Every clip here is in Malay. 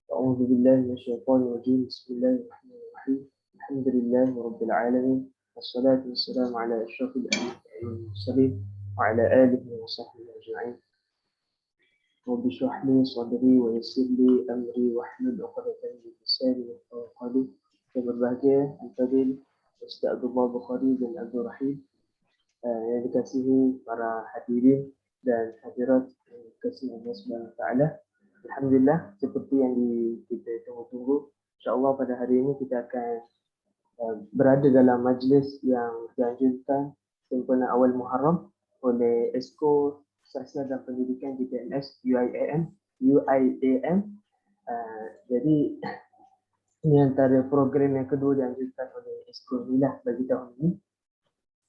أعوذ بالله من الشيطان الرجيم بسم الله الرحمن الرحيم الحمد لله رب العالمين والصلاة والسلام على أشرف الأنبياء والمرسلين وعلى آله وصحبه أجمعين رب اشرح لي صدري ويسر لي أمري واحلل عقدة من لساني يفقهوا قولي. Yang berbahagia Al-Fadil Ustaz Abdullah Bukhari dan Abdul Rahim, yang dikasihi para hadirin dan hadirat yang dikasihi Allah Subhanahu Wa Taala. Alhamdulillah, seperti yang kita tunggu-tunggu, insyaAllah pada hari ini kita akan berada dalam majlis yang dianjurkan sempena awal Muharram oleh Esko Sastra dan Pendidikan GPMS UIAM. Jadi ini antara program yang kedua dianjurkan oleh Esko inilah bagi tahun ini.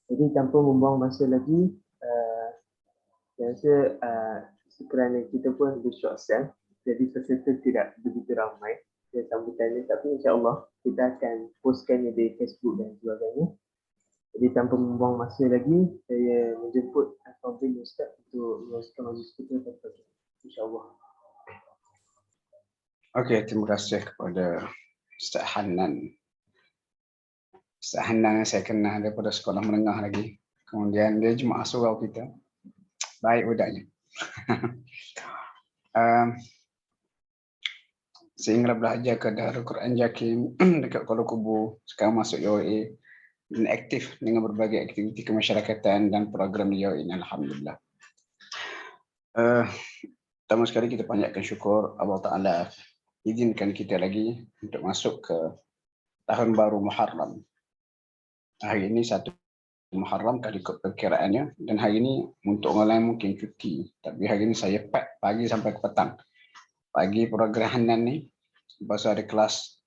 Jadi tanpa membuang masa lagi, saya rasa kerana kita pun bersyok sel, jadi peserta tidak begitu ramai dan sambutannya, tapi insyaAllah kita akan postkannya di Facebook dan sebagainya. Jadi tanpa membuang masa lagi, saya menjemput Al-Fadil Ustaz untuk meneruskan majlis kita pada pagi ini, insyaAllah. Okey, terima kasih kepada Ustaz Hanan. Ustaz Hanan saya kenal daripada sekolah menengah lagi. Kemudian dia jemaah surau kita. Baik budaknya. Sehingga belajar ke Darul Quran Jakim dekat Kuala Kubu, sekarang masuk UAE dan aktif dengan berbagai aktiviti kemasyarakatan dan program di UAE ini, alhamdulillah. Pertama sekali kita panjatkan syukur Allah Ta'ala izinkan kita lagi untuk masuk ke tahun baru Muharram. Hari ini 1 Muharram kali ikut perkiraannya, dan hari ini untuk orang lain mungkin cuti, tapi hari ini saya pack pagi sampai ke petang. Pagi program Hanan ni, lepas ada kelas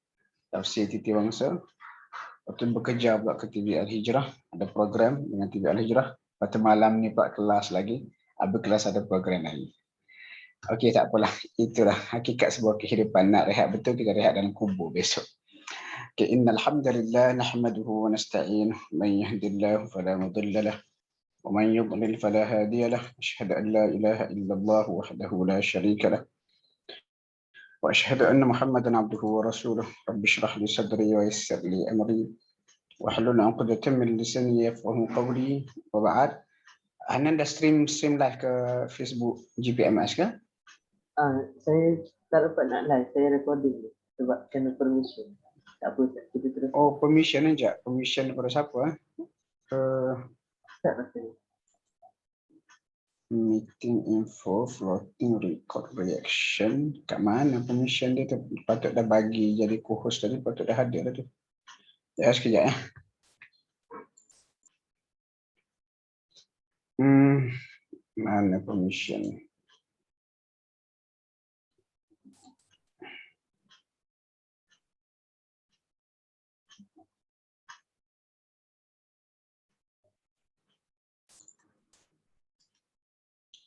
tafsir Titi Bangsa, lepas tu bekerja pula ke TV Al-Hijrah, ada program dengan TV Al-Hijrah, lepas tu malam ni pula kelas lagi, habis kelas ada program lagi. Okey, tak apalah, itulah hakikat sebuah kehidupan. Nak rehat betul, kita rehat dalam kubur besok. إن الحمد لله نحمده ونستعينه من يهد الله فلا مضل له ومن يضلل فلا هادي له أشهد أن لا إله إلا الله وحده لا شريك له وأشهد أن محمدا عبده ورسوله رب اشرح لي صدري ويسر لي أمري واحلل عقدة من لساني يفقهوا قولي وبعد. Anda dah stream live ke Facebook GPMS ke? Saya tak dapat nak live, saya recording ni sebab kena permission. Tak apa, kita terus. Oh, permission aja. Permission daripada siapa? Tak rasanya. Meeting info, floating record reaction. Kat mana permission dia tu? Patut dah bagi jadi co-host tadi, patut dah hadir dah tu. Ya, sekejap ya. Mana permission?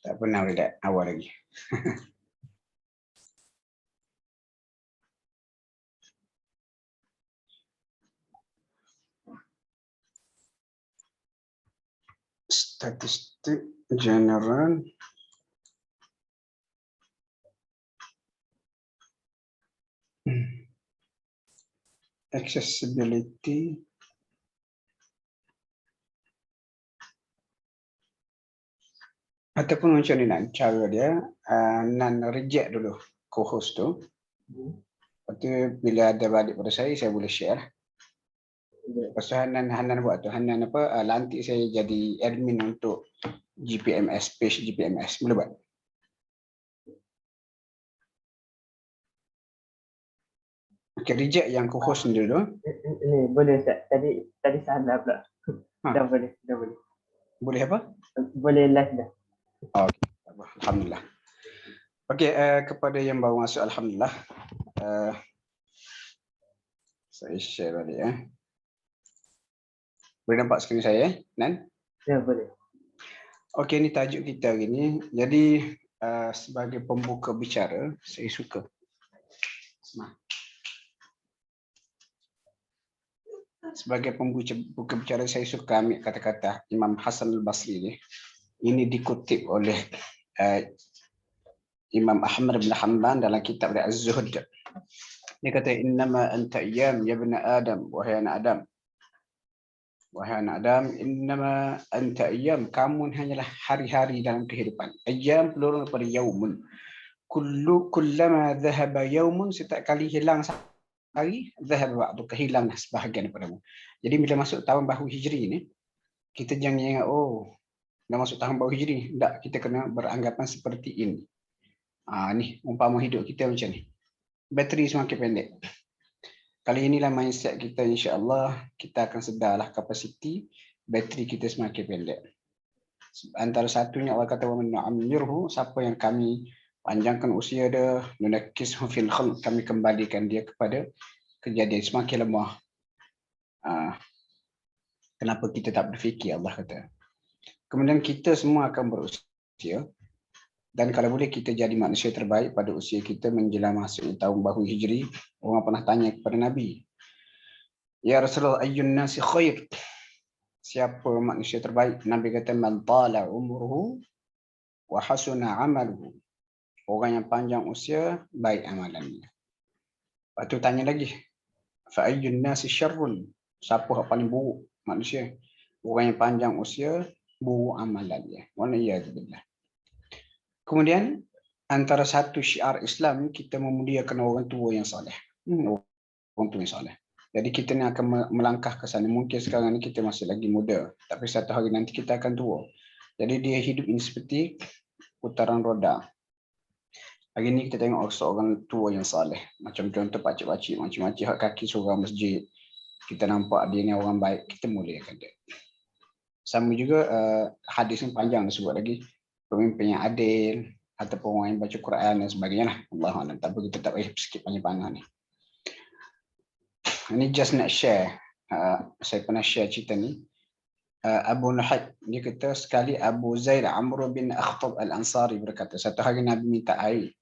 Tak pernah redact awal lagi. Statistik general. Accessibility. Ataupun macam ni nak cara dia, non-reject dulu co-host tu. Lepas tu bila ada balik pada saya boleh share. Lepas tu Hanan buat tu, Hanan lantik saya jadi admin untuk GPMS, page GPMS. Boleh buat? Okay, reject yang co-host dulu. Ini boleh tak? Tadi salah pula. Dah boleh. Boleh apa? Boleh live dah. Okay. Alhamdulillah. Okey, kepada yang baru masuk, alhamdulillah. Saya share balik ya. Boleh nampak skrin saya, Nan? Ya, boleh. Okey, ni tajuk kita hari ni. Jadi sebagai pembuka bicara, saya suka. Sebagai pembuka bicara, saya suka ambil kata-kata Imam Hasan Al-Basri ni. Ini dikutip oleh Imam Ahmad bin Hanbal dalam kitab dia Az-Zuhd. Dia kata innama anta ayyam ya ibn Adam, wahai anak Adam. Wahai anak Adam, innama anta ayyam, kamu hanyalah hari-hari dalam kehidupan. Ayyam plural daripada yaumun. Kullama dhahaba yaumun, setiap kali hilang hari, dhahaba ba'du, kehilang sebahagian daripada. Jadi bila masuk tahun baru Hijri ni, kita jangan ingat dah masuk tahun baru Hijri. Tak, kita kena beranggapan seperti ini. Ni umpama hidup kita macam ni. Bateri semakin pendek. Kali inilah mindset kita, insya-Allah kita akan sedarlah kapasiti bateri kita semakin pendek. Antara satunya Allah kata wa man nu'ammirhu, siapa yang kami panjangkan usia dia, nunakkishu fil khalq, kami kembalikan dia kepada kejadian semakin lemah. Kenapa kita tak berfikir, Allah kata. Kemudian kita semua akan berusia, dan kalau boleh kita jadi manusia terbaik pada usia kita menjelang masuk tahun baru Hijri. Orang pernah tanya kepada Nabi, ya Rasulullah, ayyun nasi khair? Siapa manusia terbaik? Nabi kata man tala umruhu wa hasuna amaluhu. Orang yang panjang usia, baik amalannya. Lepas tu tanya lagi, fa ayyun nasi syarrun? Siapa yang paling buruk manusia? Orang yang panjang usia, buruk amalannya. Wa na'udzubillah. Kemudian antara satu syiar Islam, kita memuliakan orang tua yang soleh. Orang tua yang soleh. Jadi kita ni akan melangkah ke sana. Mungkin sekarang ni kita masih lagi muda, tapi satu hari nanti kita akan tua. Jadi dia hidup ini seperti putaran roda. Hari ni kita tengok seorang tua yang soleh. Macam contoh pakcik-pakcik, macam-macam hak kaki seorang masjid. Kita nampak dia ni orang baik, kita muliakan dia. Sama juga hadis yang panjang disebut lagi. Pemimpin yang adil, ataupun orang yang baca Quran dan sebagainya lah. Allahuakbar. Tapi kita tak payah sikit panjang-panjang ni. Ini just nak share. Saya pernah share cerita ni. Abu Nuhayd, dia kata sekali Abu Zaid Amr bin Akhtab Al-Ansari berkata, satu hari Nabi minta air.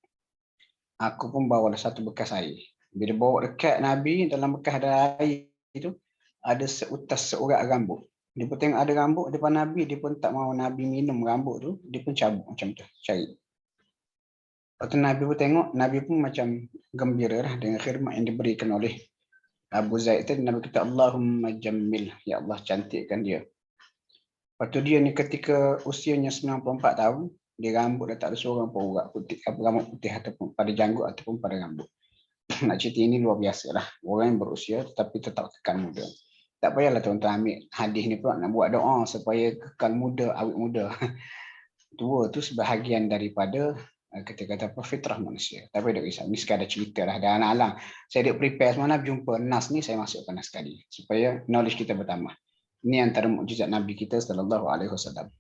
Aku pun bawa satu bekas air. Bila bawa dekat Nabi, dalam bekas ada air itu, ada seutas seurat rambut. Dia pun tengok ada rambut depan Nabi, dia pun tak mahu Nabi minum rambut tu, dia pun cabut macam tu, cari. Lepas tu Nabi pun tengok, Nabi pun macam gembira lah dengan khidmat yang diberikan oleh Abu Zaid tu. Nabi kata, Allahumma jammil, ya Allah cantikkan dia. Lepas tu dia ni ketika usianya 94 tahun, dia rambut dah tak ada seorang pun urat putih, rambut putih ataupun pada janggut ataupun pada rambut. Nak cerita ini luar biasa lah. Orang yang berusia tetapi tetap kekal muda. Tak payahlah tuan-tuan ambil hadis ni pula nak buat doa supaya kekal muda, awet muda. Tua tu sebahagian daripada kata-kata fitrah manusia. Tapi tak kisah, ni sekadar cerita lah. Dan alang, saya dah prepare semalam jumpa nas ni, saya masukkan nas sekali. Supaya knowledge kita bertambah. Ini antara mukjizat Nabi kita sallallahu alaihi wasallam.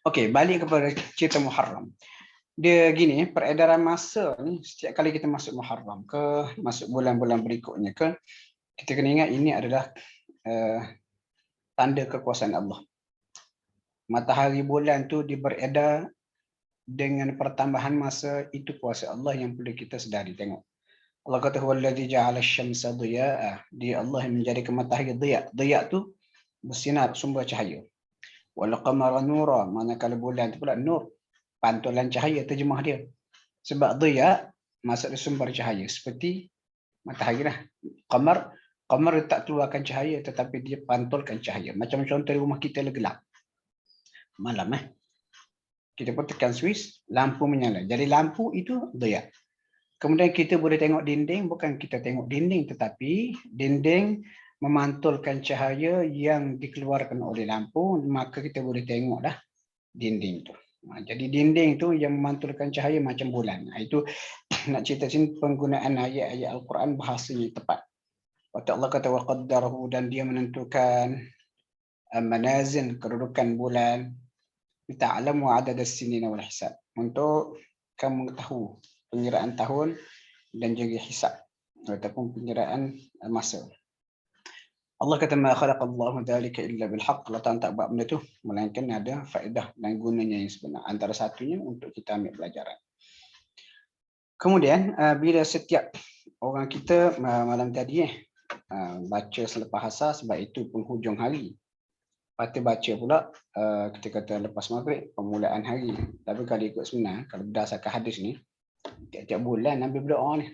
Okey, balik kepada cerita Muharram. Dia gini, peredaran masa ni, setiap kali kita masuk Muharram ke, masuk bulan-bulan berikutnya ke, kita kena ingat ini adalah tanda kekuasaan Allah. Matahari bulan tu dia beredar dengan pertambahan masa, itu kuasa Allah yang perlu kita sedari. Tengok. Allah kata huwallazi ja'ala asy-syamsa dhiya'a. Dia Allah yang menjadikan matahari dhiya'. Dhiya' tu bersinar, sumber cahaya. Wal qamara nura, manakala bulan tu pula nur, pantulan cahaya, terjemah dia. Sebab dhiya' maksud dia sumber cahaya, seperti matahari lah. Qamar tak keluarkan cahaya tetapi dia pantulkan cahaya. Macam contoh rumah kita gelap. Malam kita pun tekan switch, lampu menyala. Jadi lampu itu dhiya'. Kemudian kita boleh tengok dinding, bukan kita tengok dinding tetapi dinding memantulkan cahaya yang dikeluarkan oleh lampu, maka kita boleh tengok dah dinding tu. Jadi dinding tu yang memantulkan cahaya macam bulan. Itu nak cerita sini penggunaan ayat-ayat Al-Quran bahasanya tepat. Waktu Allah kata wa qaddarahu, dan dia menentukan manazil, kedudukan bulan, ta'lamu adad as-sinin wal hisab, untuk kamu tahu pengiraan tahun dan juga hisab ataupun pengiraan masa. Allah kata ma khalaqallahu dzalika illa bil haqq. Allah tak buat benda tu melainkan ada faedah dan gunanya yang sebenar. Antara satunya untuk kita ambil pelajaran. Kemudian bila setiap orang kita malam tadi baca selepas asar, sebab itu penghujung hari. Lepas tu baca pula kita kata lepas maghrib permulaan hari. Tapi kalau ikut sunnah, kalau berdasarkan hadis ni, tiap-tiap bulan Nabi berdoa ni.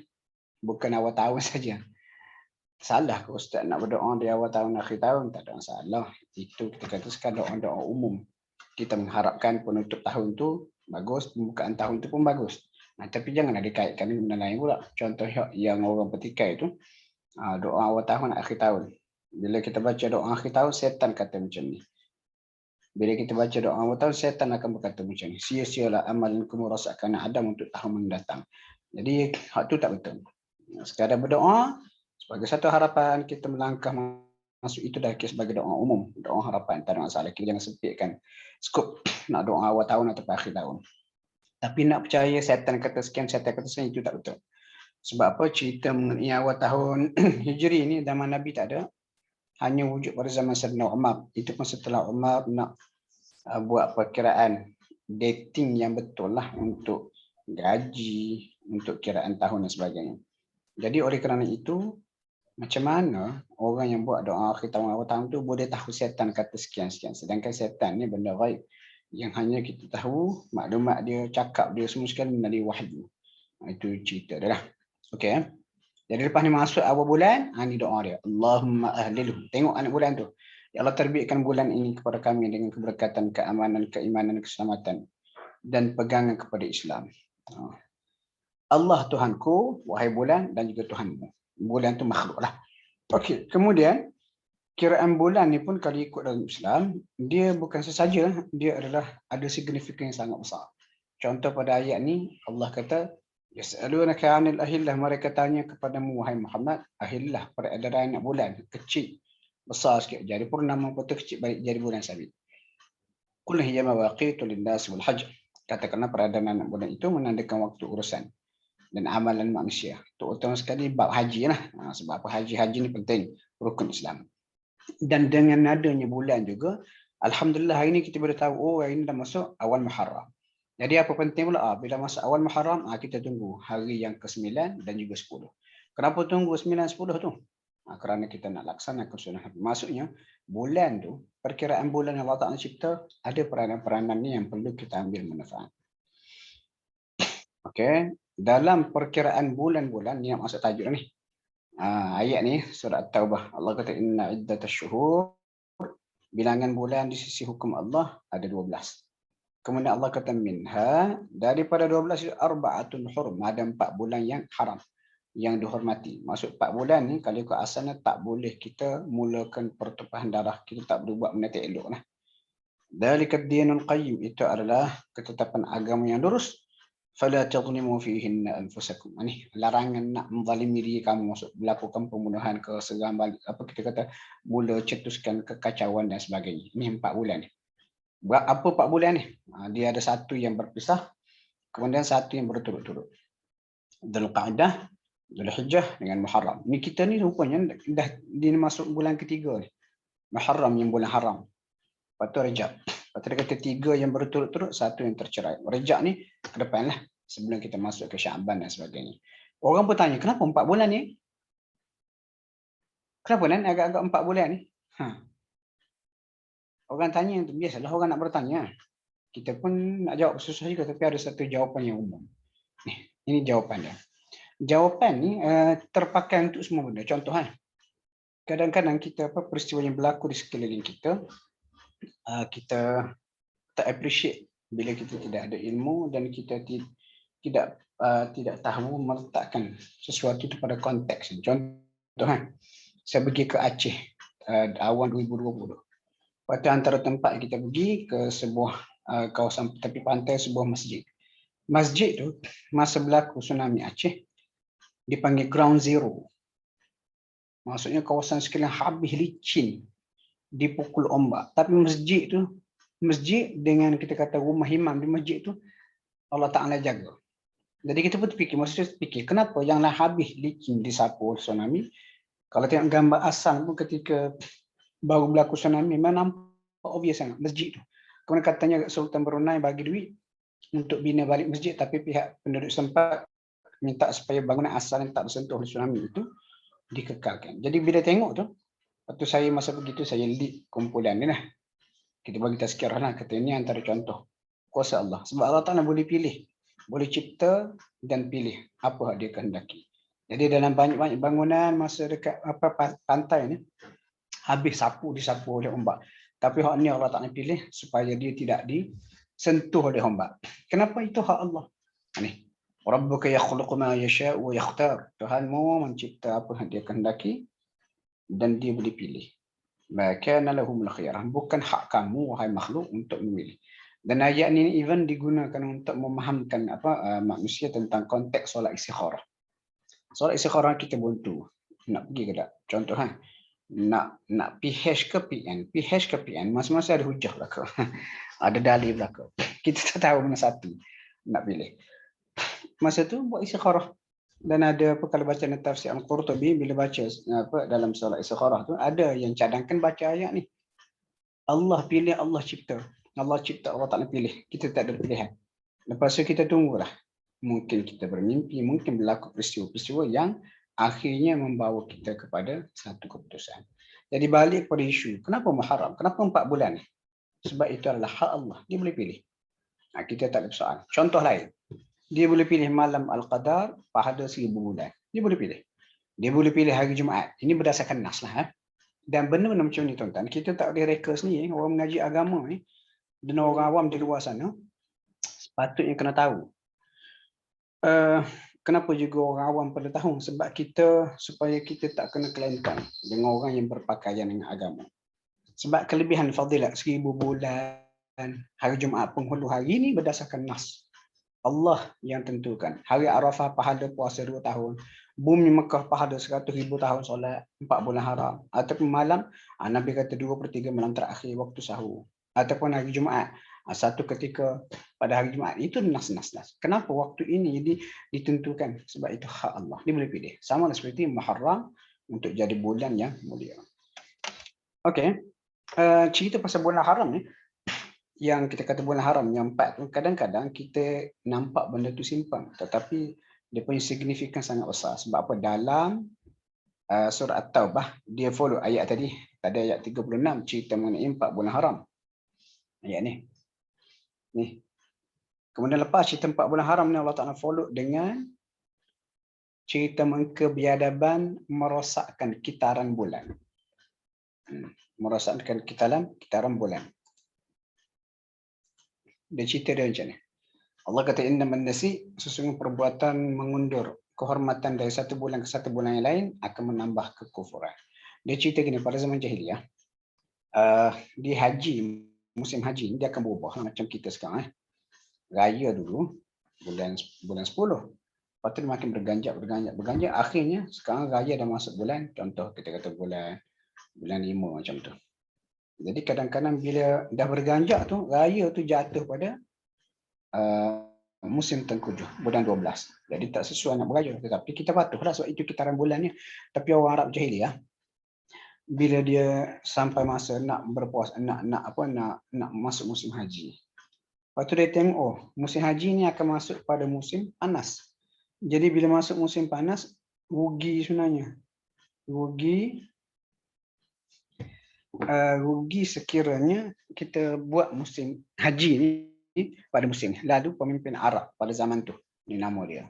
Bukan awal tahun saja. Salah ke ustaz nak berdoa di awal tahun akhir tahun? Tak ada masalah. Itu kita kata sekarang doa umum. Kita mengharapkan penutup tahun tu bagus, pembukaan tahun tu pun bagus. Tapi janganlah dikaitkan dengan benda lain pula. Contoh yang orang petikai tu, doa awal tahun akhir tahun. Bila kita baca doa akhir tahun, setan kata macam ni. Bila kita baca doa awal tahun, setan akan berkata macam ni. Sia-sialah amalan kamu rasakan Adam untuk tahun mendatang. Jadi hak tu tak betul. Sekadar berdoa sebagai satu harapan, kita melangkah masuk itu dah sebagai doa umum, doa harapan, tak ada masalah. Kita jangan sempitkan skop nak doa awal tahun atau akhir tahun. Tapi nak percaya setan kata sekian, setan kata sekian, itu tak betul. Sebab apa? Cerita mengenai awal tahun Hijri ini zaman Nabi tak ada. Hanya wujud pada zaman Sayyidina Umar. Itu pun setelah Umar nak buat perkiraan dating yang betul lah untuk gaji, untuk kiraan tahun dan sebagainya. Jadi oleh kerana itu, macam mana orang yang buat doa akhir tahun awal tahun tu boleh tahu setan kata sekian-sekian. Sedangkan setan ni benda gaib yang hanya kita tahu maklumat dia, cakap dia semua sekali dari wahyu. Itu cerita dia lah. Okey. Jadi lepas ni masuk awal bulan, ni doa dia. Allahumma ahlilhu. Tengok anak bulan tu. Ya Allah, terbitkan bulan ini kepada kami dengan keberkatan, keamanan, keimanan, keselamatan dan pegangan kepada Islam. Allah Tuhanku, wahai bulan, dan juga Tuhanmu. Bulan tu makhluk lah. Okey, kemudian kiraan bulan ni pun kalau ikut dalam Islam, dia bukan sesaja, dia adalah ada signifikan yang sangat besar. Contoh pada ayat ni, Allah kata, yas'alunaka 'anil ahillah, mereka tanya kepadamu wahai Muhammad, ahillah, peredaran anak bulan, kecil, besar sikit, jadi purnama atau kecil balik jadi bulan sabit. Qul hiya mawaqitu lin-nas wal hajj. Katakanlah peredaran anak bulan itu menandakan waktu urusan dan amalan manusia. Terutama sekali bab haji lah. Sebab apa? Haji ni penting, rukun Islam. Dan dengan adanya bulan juga, alhamdulillah hari ini kita boleh tahu, oh hari ini dah masuk awal Muharram. Jadi apa penting pula? Bila masuk awal Muharram, kita tunggu hari yang ke-9 dan juga 10. Kenapa tunggu 9, 10 tu? Kerana kita nak laksanakan sunnah. Maksudnya, bulan tu, perkiraan bulan yang Allah Ta'ala cipta, ada peranan-peranan ni yang perlu kita ambil manfaat. Okey. Dalam perkiraan bulan-bulan, ni yang maksud tajuk ni. Ayat ni, surah At-Taubah. Allah kata, inna iddatash syuhur, bilangan bulan di sisi hukum Allah ada 12. Kemudian Allah kata, minha, daripada 12 itu, arba'atun hurum. Ada 4 bulan yang haram, yang dihormati. Maksud 4 bulan ni, kalau ikut asalnya, tak boleh kita mulakan pertumpahan darah. Kita tak boleh buat benda tak elok lah. Dzalika ad-dinul qayyim, itu adalah ketetapan agama yang lurus. Fala tadhlimu fihinna anfusakum. Ini larangan nak menzalimi diri kamu, maksud melakukan pembunuhan, keseram balik, apa kita kata, mula cetuskan kekacauan dan sebagainya. Ini 4 bulan ni. Apa 4 bulan ni? Dia ada satu yang berpisah, kemudian satu yang berturut-turut. Dzulqa'dah, Dzulhijjah dengan Muharram. Ni kita ni rupanya dah masuk bulan ketiga ni. Muharram yang bulan haram. Lepas tu Rajab. Lepas tu dia kata 3 yang berturut-turut, 1 yang tercerai. Rajab ni ke depan lah, sebelum kita masuk ke Syaban dan sebagainya. Orang pun tanya, kenapa 4 bulan ni? Kenapa kan agak-agak 4 bulan ni? Orang tanya, biasalah orang nak bertanya. Kita pun nak jawab susah juga, tapi ada satu jawapan yang umum. Ini jawapan dia. Jawapan ni terpakai untuk semua benda. Contoh, kadang-kadang kita peristiwa yang berlaku di sekeliling kita, kita tak appreciate bila kita tidak ada ilmu dan kita tidak tahu meletakkan sesuatu itu pada konteks. Contoh, saya pergi ke Aceh awal 2020. Waktu antara tempat kita pergi ke sebuah kawasan tepi pantai, sebuah masjid. Masjid tu masa berlaku tsunami Aceh dipanggil ground zero. Maksudnya kawasan sekeliling habis licin, dipukul ombak. Tapi masjid tu, masjid dengan kita kata rumah imam di masjid tu, Allah Ta'ala jaga. Jadi kita pun fikir, kenapa yang lain habis licin disapu tsunami? Kalau tengok gambar asal pun ketika baru berlaku tsunami, memang nampak obvious sangat masjid tu. Kemudian katanya Sultan Brunei bagi duit untuk bina balik masjid, tapi pihak penduduk setempat minta supaya bangunan asal yang tak bersentuh oleh tsunami itu dikekalkan. Jadi bila tengok tu, waktu saya masa begitu saya lead kumpulan ni lah. Kita bagi tazkirah lah, kata ini antara contoh kuasa Allah. Sebab Allah Ta'ala boleh pilih, boleh cipta dan pilih apa yang dia kehendaki. Jadi dalam banyak-banyak bangunan masa dekat pantai ni, habis disapu oleh ombak. Tapi hak ni Allah Ta'ala pilih supaya dia tidak disentuh oleh ombak. Kenapa? Itu hak Allah. Ni, Rabbuka yakhluqu ma yasha'u wa yakhtar. Tuhanmu mencipta apa yang dia kehendaki dan dia boleh pilih. Kana lahumul khiyarah. Bukan hak kamu wahai makhluk untuk memilih. Dan ayat ini even digunakan untuk memahamkan manusia tentang konteks solat istikharah. Solat istikharah kita buntu. Nak pergi ke tak? Contoh nak PH ke PN. PH ke PN masa-masa ada hujah belaka. Ada dalil belaka. Kita tak tahu mana satu nak pilih. Masa tu buat istikharah. Dan ada kalau baca tafsir Al-Qurtubi, bila baca dalam solat istikharah tu ada yang cadangkan baca ayat ni. Allah pilih, Allah cipta. Allah cipta, Allah Ta'ala pilih. Kita tak ada pilihan. Lepas tu kita tunggulah. Mungkin kita bermimpi, mungkin berlaku peristiwa-peristiwa yang akhirnya membawa kita kepada satu keputusan. Jadi balik pada isu, kenapa Muharram? Kenapa 4 bulan? Sebab itu adalah hak Allah. Dia boleh pilih. Kita tak ada persoalan. Contoh lain. Dia boleh pilih malam Al-Qadar, pahala 1000 bulan. Dia boleh pilih. Dia boleh pilih hari Jumaat. Ini berdasarkan nas lah. Dan benda-benda macam ni tuan-tuan, kita tak boleh reka sendiri. Orang mengaji agama ni, dan orang awam di luar sana, sepatutnya kena tahu. Kenapa juga orang awam pada tahu? Sebab supaya kita tak kena kelainan dengan orang yang berpakaian dengan agama. Sebab kelebihan fadilat 1000 bulan, hari Jumaat penghulu hari ni berdasarkan nas. Allah yang tentukan. Hari Arafah pahala puasa 2 tahun. Bumi Mekah pahala 100,000 tahun solat 4 bulan haram. Ataupun malam, Nabi kata 2/3 malam terakhir waktu sahur. Ataupun hari Jumaat, satu ketika pada hari Jumaat. Itu nas-nas. Kenapa waktu ini ditentukan? Sebab itu hak Allah. Dia boleh pilih. Sama seperti Muharram untuk jadi bulan yang mulia. Okey. Cerita pasal bulan haram ni, yang kita kata bulan haram yang 4 tu, kadang-kadang kita nampak benda tu simpang, tetapi dia punya signifikan sangat besar. Sebab apa? Dalam surah At-Taubah, dia follow ayat tadi ayat 36 cerita mengenai 4 bulan haram. Ayat ni. Kemudian lepas cerita 4 bulan haram ni, Allah Ta'ala follow dengan cerita kebiadaban merosakkan kitaran bulan. Merosakkan kitaran bulan. Dia cerita dia macam ni. Allah kata innaman nasi, sesungguhnya perbuatan mengundur kehormatan dari satu bulan ke satu bulan yang lain akan menambah kekufuran. Dia cerita gini, pada zaman jahiliah, di haji, musim haji dia akan berubah macam kita sekarang. Raya dulu bulan 10. Lepas tu makin berganjak. Akhirnya sekarang raya dah masuk bulan, contoh kita kata bulan 5 macam tu. Jadi kadang-kadang bila dah berganjak tu, raya tu jatuh pada musim tengkujuh, bulan 12. Jadi tak sesuai nak beraya. Tetapi kita patuhlah sebab itu kitaran bulannya. Tapi orang Arab jahiliah, bila dia sampai masa nak berpuasa, nak masuk musim haji. Lepas tu dia tengok, musim haji ni akan masuk pada musim panas. Jadi bila masuk musim panas, rugi sebenarnya. Rugi sekiranya kita buat musim haji ni pada musim ni. Lalu pemimpin Arab pada zaman tu, ni nama dia,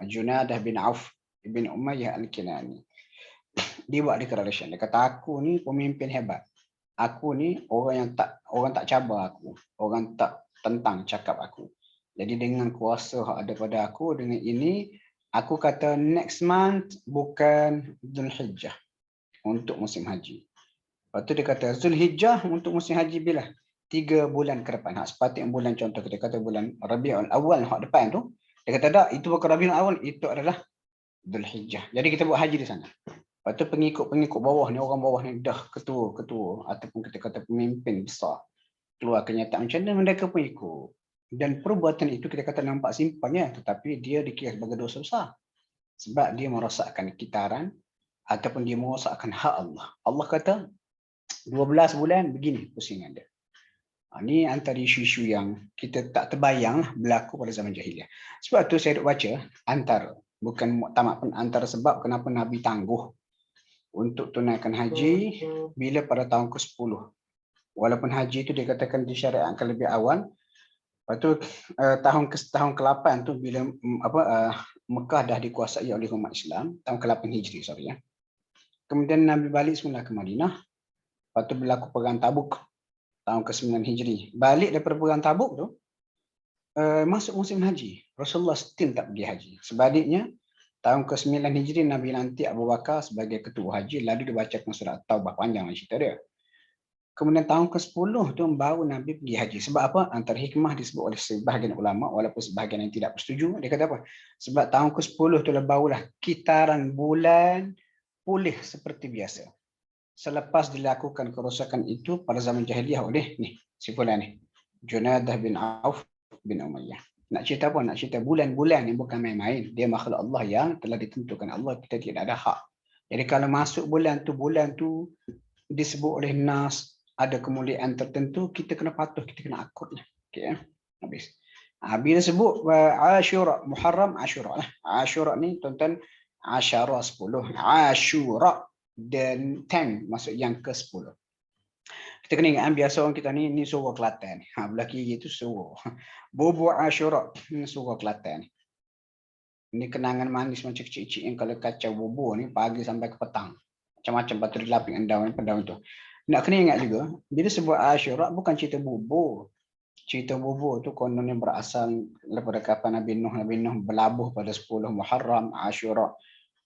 Junadah bin Auf bin Umayyah Al-Kinani. Dia buat declaration. Dia kata, aku ni pemimpin hebat. Aku ni orang tak cabar aku. Orang tak tentang cakap aku. Jadi dengan kuasa yang ada pada aku, dengan ini, aku kata next month bukan Zulhijjah untuk musim haji. Lepas tu dia kata Zulhijjah untuk musim haji bila? 3 bulan ke depan. Sepatutnya bulan, contoh kita kata bulan Rabiul Awal hak depan tu. Dia kata tak, itu bukan Rabiul Awal, itu adalah Zulhijjah. Jadi kita buat haji di sana. Lepas tu pengikut bawah ni, orang bawah ni dah ketua ataupun kita kata pemimpin besar keluar kenyataan macam mana, mereka pun ikut. Dan perbuatan itu kita kata nampak simpang ya, tetapi dia dikira sebagai dosa besar. Sebab dia merosakkan kitaran ataupun dia merosakkan hak Allah. Allah kata 12 bulan begini pusingan dia. Ini antara isu-isu yang kita tak terbayang berlaku pada zaman jahiliah. Sebab tu saya duk baca bukan muktamad pun, antara sebab kenapa Nabi tangguh untuk tunaikan haji bila pada tahun ke-10. Walaupun haji itu dikatakan disyariatkan lebih awal. Lepas tu tahun ke-8 tu bila Mekah dah dikuasai oleh umat Islam, tahun ke-8 Hijri sorry ya. Kemudian Nabi balik semula ke Madinah. Lepas tu berlaku perang Tabuk tahun ke-9 Hijri. Balik daripada perang Tabuk tu masuk musim haji. Rasulullah still tak pergi haji. Sebaliknya tahun ke-9 Hijri Nabi lantik Abu Bakar sebagai ketua haji, lalu dibacakan surat Taubah, panjang cerita dia. Kemudian tahun ke-10 tu baru Nabi pergi haji. Sebab apa? Antara hikmah disebut oleh sebahagian ulama, walaupun sebahagian yang tidak bersetuju, dia kata apa? Sebab tahun ke-10 tu barulah kitaran bulan pulih seperti biasa. Selepas dilakukan kerosakan itu pada zaman jahiliyah oleh si fulan ni, Junadah bin Auf bin Umayyah. Nak cerita apa? Nak cerita bulan-bulan yang bukan main-main. Dia makhluk Allah yang telah ditentukan Allah, kita tidak ada hak. Jadi kalau masuk bulan tu disebut oleh Nas, ada kemuliaan tertentu, kita kena patuh, kita kena akut lah. Okay, habis. Bila sebut Ashura, Muharram, Ashura lah. Ashura ni tuan-tuan, Ashara 10, Ashura dan 10 masuk yang ke-10. Kita kena ingat biasa orang kita ni suruh Kelantan. Belah kiri tu suruh. Bubur Ashura, suruh Kelantan. Ini kenangan manis macam kecil-kecil yang kalau kacau bubur ni pagi sampai ke petang. Macam-macam patut dilapik dengan daun tu. Nak kena ingat juga, bila sebut Ashura bukan cerita bubur. Cerita bubur tu kononnya berasal daripada kapan Nabi Nuh berlabuh pada 10 Muharram, Ashura.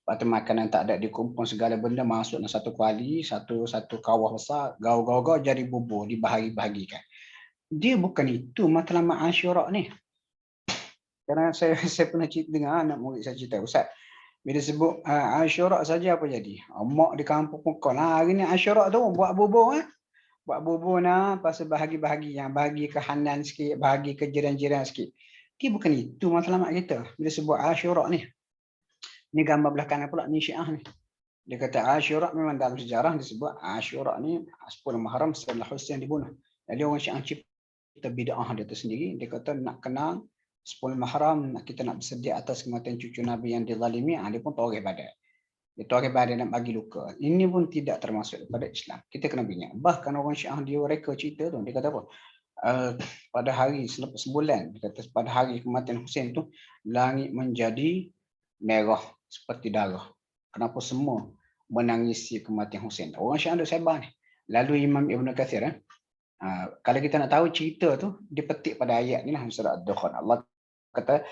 Lepas tu makanan tak ada, dikumpul segala benda masuk dalam satu kuali, satu kawah besar, gau-gau jadi bubur, dibahagi-bahagikan. Dia bukan itu matlamat Ashura ni. Kerana saya pernah dengar anak murid saya cerita, Ustaz, bila sebut Ashura saja apa jadi? Mak di kampung Mekah lah, hari ni Ashura tu buat bubur buat bubur pasal bahagi-bahagi, yang bahagi ke Hanan sikit, bahagi ke jiran-jiran sikit. Dia bukan itu matlamat kita. Bila sebut Ashura ni. Ni gambar belah kanan pula ni Syiah ni. Dia kata Ashura memang dalam sejarah disebut Ashura ni 10 Muharram setelah Husain dibunuh. Jadi orang Syiah cipta bid'ah dia tersendiri. Dia kata nak kenal 10 Muharram, kita nak bersedia atas kematian cucu Nabi yang dizalimi, dia pun toreh badan. Dia toreh badan nak bagi luka. Ini pun tidak termasuk daripada Islam. Kita kena ingat. Bahkan orang Syiah dia reka cerita tu, dia kata apa? Pada hari selepas sebulan, dia kata pada hari kematian Husain tu, langit menjadi merah seperti darah. Kenapa semua menangisi kematian Husain? Orang Syiah ada sebar ni. Lalu Imam Ibn Kathir, kalau kita nak tahu cerita tu, dipetik pada ayat ni lah, surah Ad-Dukhan. Allah kata,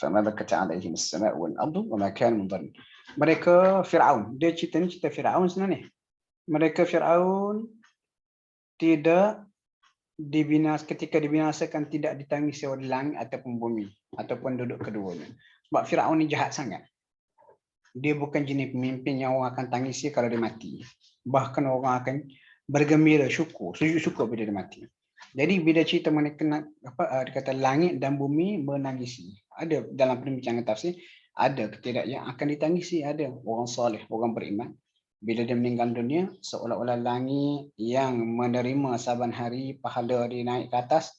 فَمَا بَكَتَ عَلَيْهِمُ السَّمَاءُ وَالْأَرْضُ وَمَا كَانُوا مُنظَرِينَ. Mereka Fir'aun. Dia cerita Fir'aun sebenarnya. Mereka Fir'aun tidak ketika dibinasakan tidak ditangisi oleh langit ataupun bumi ataupun duduk keduanya. Sebab Fir'aun ni jahat sangat. Dia bukan jenis pemimpin yang orang akan tangisi kalau dia mati. Bahkan orang akan bergembira, sujud syukur bila dia mati. Jadi bila cerita mengenai dia kata langit dan bumi menangisi. Ada dalam perbincangan tafsir, ada ketidak yang akan ditangisi, ada orang soleh, orang beriman. Bila dia meninggal dunia, seolah-olah langit yang menerima saban hari pahala dia naik ke atas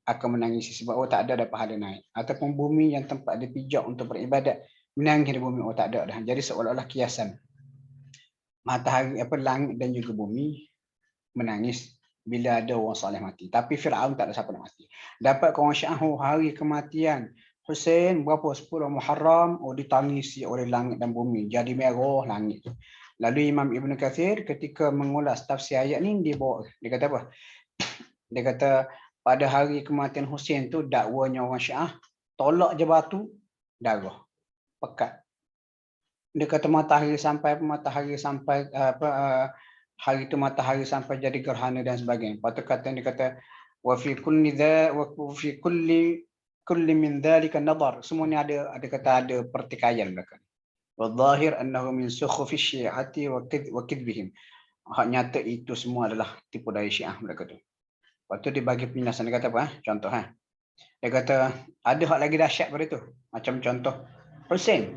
akan menangisi sebab tak ada pahala naik. Ataupun bumi yang tempat dia pijak untuk beribadat, menangis di bumi, tak ada dah. Jadi seolah-olah kiasan. Matahari, langit dan juga bumi menangis bila ada orang soleh mati. Tapi Fir'aun tak ada siapa nak mati. Dapat orang Syiah hari kematian Husain berapa? 10 Muharram, ditangisi oleh langit dan bumi. Jadi merah langit tu. Lalu Imam Ibn Kathir ketika mengulas tafsir ayat ni, dia kata apa? Dia kata pada hari kematian Husain tu dakwanya orang Syiah, tolak je batu, darah, pekat. Dia kata matahari sampai hari itu matahari sampai jadi gerhana dan sebagainya. Lepas tu dia kata wa fi kulli min dhalika nadar. Semua ni ada pertikaian mereka. Wa zahir annahu min sukhufi syi'ati wa kidbihim. Hak nyata itu semua adalah tipu daya Syiah mereka tu. Lepas tu dia bagi penjelasan, dia kata apa? Contoh Dia kata ada hak lagi dahsyat pada itu. Macam contoh Husain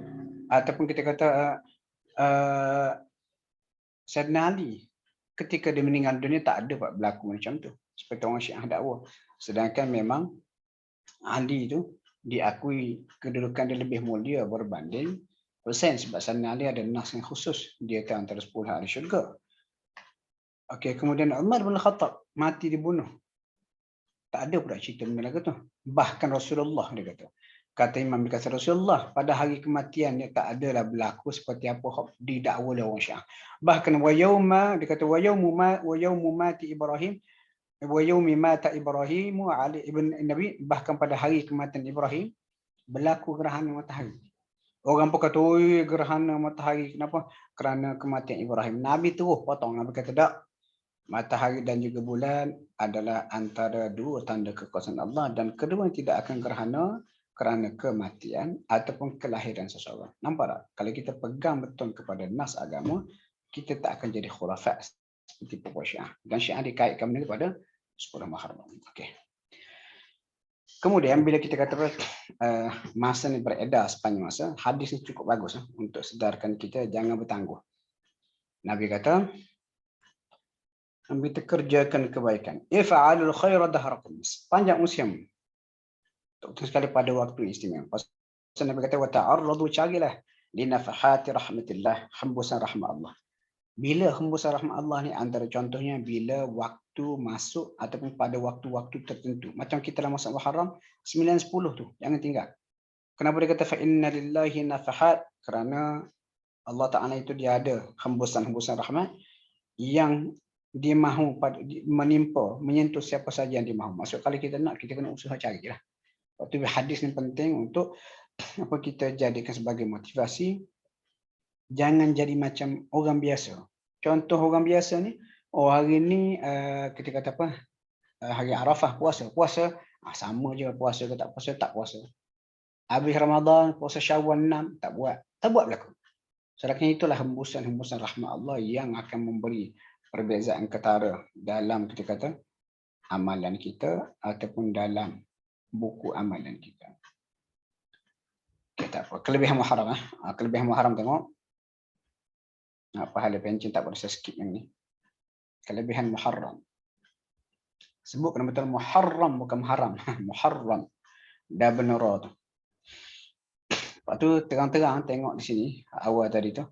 ataupun kita kata Sayyidina Ali ketika dia meninggal dunia tak ada berlaku macam tu seperti orang Syiah dakwa. Sedangkan memang Ali tu diakui kedudukan dia lebih mulia berbanding Husain sebab Sayyidina Ali ada nas yang khusus, dia antara 10 ahli syurga. Okey, kemudian Umar bin Khattab mati dibunuh. Tak ada pula cerita benda lagu tu. Bahkan Rasulullah dia kata. Kata Imam dia kata Rasulullah pada hari kematian dia tak adalah berlaku seperti apa didakwa oleh orang Syiah. Bahkan wa yauma dia kata wa yaumu mati Ibrahim wa yaumi mata Ibrahim ali ibn Nabi, bahkan pada hari kematian Ibrahim berlaku gerhana matahari. Orang pun kata, "Oi, gerhana matahari kenapa?" Kerana kematian Ibrahim. Nabi terus potong. Nabi kata, "Tak. Matahari dan juga bulan adalah antara dua tanda kekuasaan Allah dan kedua tidak akan gerhana kerana kematian ataupun kelahiran seseorang." Nampak tak? Kalau kita pegang betul kepada nas agama, kita tak akan jadi khurafat seperti pokok Syiah. Dan Syiah dikaitkan benda kepada 10 Muharram. Okey. Kemudian bila kita kata masa ni beredar sepanjang masa, hadis ni cukup bagus untuk sedarkan kita jangan bertangguh. Nabi kata, kita kerjakan kebaikan. If'alul khaira dahrakum. Sepanjang usiamu. Terutama sekali pada waktu istimewa. Pasal Nabi kata, wa ta'arradu, carilah li nafahati rahmatillah, hembusan rahmat Allah. Bila hembusan rahmat Allah ni antara contohnya bila waktu masuk ataupun pada waktu-waktu tertentu. Macam kita dalam masa Muharram 9-10 tu, jangan tinggal. Kenapa dia kata fa inna lillahi nafahat? Kerana Allah Taala itu dia ada hembusan-hembusan rahmat yang dia mahu menimpa, menyentuh siapa saja yang dia mahu. Maksud kalau kita nak, kita kena usaha carilah. Waktu hadis ni penting untuk apa kita jadikan sebagai motivasi. Jangan jadi macam orang biasa. Contoh orang biasa ni, hari ni kita kata apa? Hari Arafah puasa. Puasa sama je, puasa ke tak puasa, tak puasa. Habis Ramadan, puasa Syawal 6, tak buat. Tak buat berlaku. Sedangkan itulah hembusan-hembusan rahmat Allah yang akan memberi perbezaan ketara dalam kita kata amalan kita ataupun dalam buku amalan kita. Okay, tak apa. Kelebihan Muharram. Kelebihan Muharram tengok. Pahala pencen tak boleh saya skip yang ni. Kelebihan Muharram. Sebut kena betul Muharram bukan Muharram. Muharram. Dah benar tu. Lepas tu terang-terang tengok di sini awal tadi tu.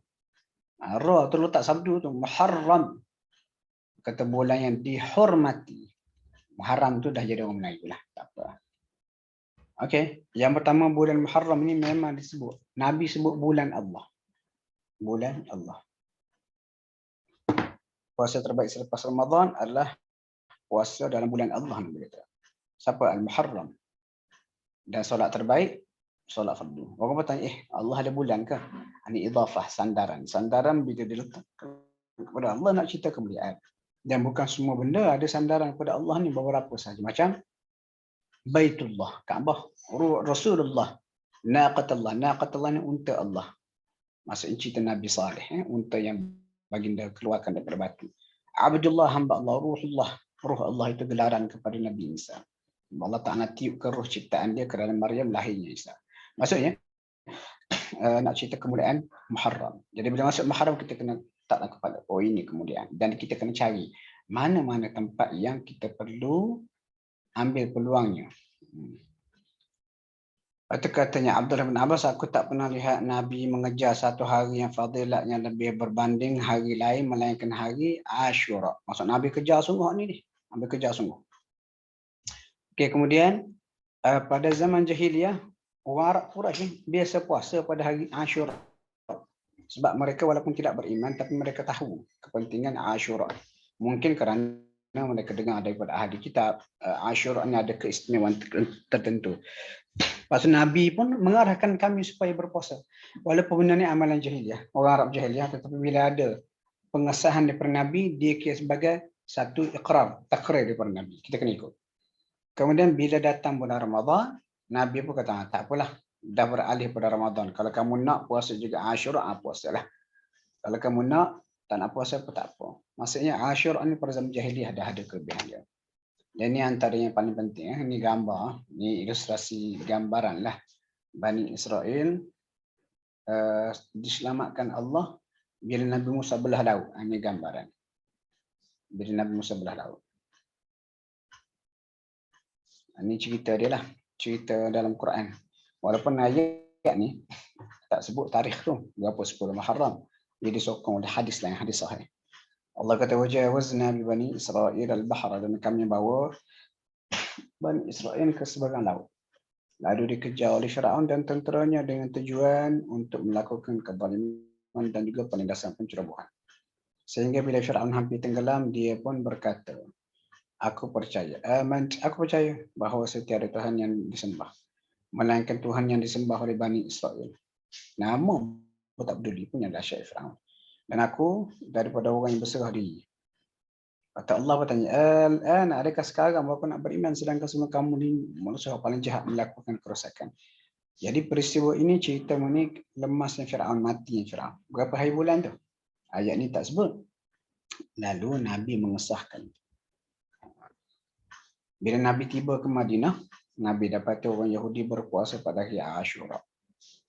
Ra tu letak sabdu tu Muharram. Kata bulan yang dihormati. Muharram tu dah jadi orang Melayu lah. Tak apa. Okey, yang pertama bulan Muharram ni memang disebut. Nabi sebut bulan Allah. Bulan Allah. Puasa terbaik selepas Ramadan adalah puasa dalam bulan Allah. Siapa? Al-Muharram. Dan solat terbaik, solat fardu. Orang bertanya, Allah ada bulan ke? Ini idafah, sandaran. Sandaran bila diletak kepada Allah nak cerita kemuliaan. Dan bukan semua benda ada sandaran kepada Allah ni beberapa saja. Macam Baitullah, Kaabah, Rasulullah, Naqatullah. Naqatullah ni unta Allah. Maksudnya cerita Nabi Saleh, unta yang baginda keluarkan daripada batu. Abdullah, hamba Allah, Ruhullah. Ruh Allah itu gelaran kepada Nabi Isa. Allah Ta'ala tiup ke roh ciptaan dia kerana Maryam lahirnya Isa. Maksudnya, nak cerita kemuliaan Muharram. Jadi bila masuk Muharram kita kena taklah kepada ini kemuliaan. Dan kita kena cari mana-mana tempat yang kita perlu ambil peluangnya. Itu katanya Abdullah bin Abbas, aku tak pernah lihat Nabi mengejar satu hari yang fadilatnya lebih berbanding hari lain melainkan hari Ashura. Maksud Nabi kejar sungguh ni. Nabi kejar sungguh. Okey, kemudian pada zaman jahiliyah orang Arab Quraisy biasa puasa pada hari Ashura. Sebab mereka walaupun tidak beriman tapi mereka tahu kepentingan Ashura. Mungkin kerana mereka dengar daripada ahli kitab Ashura ni ada keistimewaan tertentu. Lepas Nabi pun mengarahkan kami supaya berpuasa. Walaupun benda ni amalan jahiliyah, orang Arab jahiliyah, tetapi bila ada pengesahan daripada Nabi, dia kira sebagai satu iqrar, takrir daripada Nabi. Kita kena ikut. Kemudian bila datang bulan Ramadan, Nabi pun kata, tak apalah, dah beralih pada Ramadan. Kalau kamu nak puasa juga Ashura, puasalah. Kalau kamu nak, tak nak puasa pun tak apa. Maksudnya Ashura ni pada zaman jahiliyah dah ada kelebihan dia. Dan ini antara yang paling penting. Ini gambar, ini ilustrasi gambaran lah. Bani Israel diselamatkan Allah bila Nabi Musa belah laut. Ini gambaran. Bila Nabi Musa belah laut. Ini cerita dia lah. Cerita dalam Quran. Walaupun ayat ni tak sebut tarikh tu. Berapa 10 Muharram. Dia disokong oleh hadis lain, hadis sahih. Allah kata wajawazna bi bani Israil al-bahra, dan kami bawa Bani Israel ke seberang laut. Lalu dikejar oleh Firaun dan tenteranya dengan tujuan untuk melakukan kezaliman dan juga penindasan pencerobohan. Sehingga bila Firaun hampir tenggelam, dia pun berkata, aku percaya bahawa setiada Tuhan yang disembah, melainkan Tuhan yang disembah oleh Bani Israel. Namun, aku tak peduli punya dahsyat Firaun. Dan aku daripada orang yang berserah diri. Kata Allah bertanya, adakah sekarang aku nak beriman sedangkan semua kamu ni manusia paling jahat melakukan kerosakan. Jadi peristiwa ini cerita mengenai lemasnya Firaun, matinya Firaun. Berapa hari bulan tu? Ayat ni tak sebut. Lalu Nabi mengesahkan. Bila Nabi tiba ke Madinah, Nabi dapati orang Yahudi berpuasa pada hari Ashura.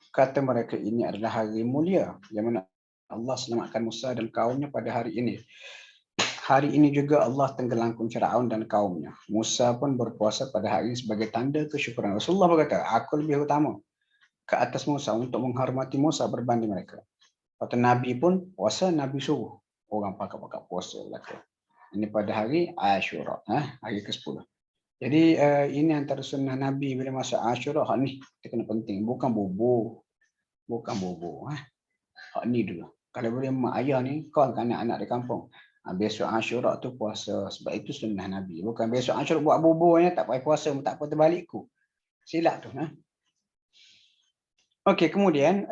Kata mereka, ini adalah hari mulia yang mana Allah selamatkan Musa dan kaumnya pada hari ini. Hari ini juga Allah tenggelamkan Firaun dan kaumnya. Musa pun berpuasa pada hari ini sebagai tanda kesyukuran. Rasulullah berkata, aku lebih utama ke atas Musa untuk menghormati Musa berbanding mereka. Kata Nabi pun puasa, Nabi suruh orang pakai puasa. Ini pada hari Ashura, hari ke-10. Jadi ini antara sunnah Nabi bila masa Ashura. Hak ni kita kena penting, bukan bobo. Hak ni dulu. Kalau boleh mak ayah ni, kau kan anak-anak di kampung. Besok Ashura tu puasa, sebab itu sunnah Nabi. Bukan besok Ashura buat bobo-nya tak payah puasa, tak apa terbalikku. Silap tu. Okey, kemudian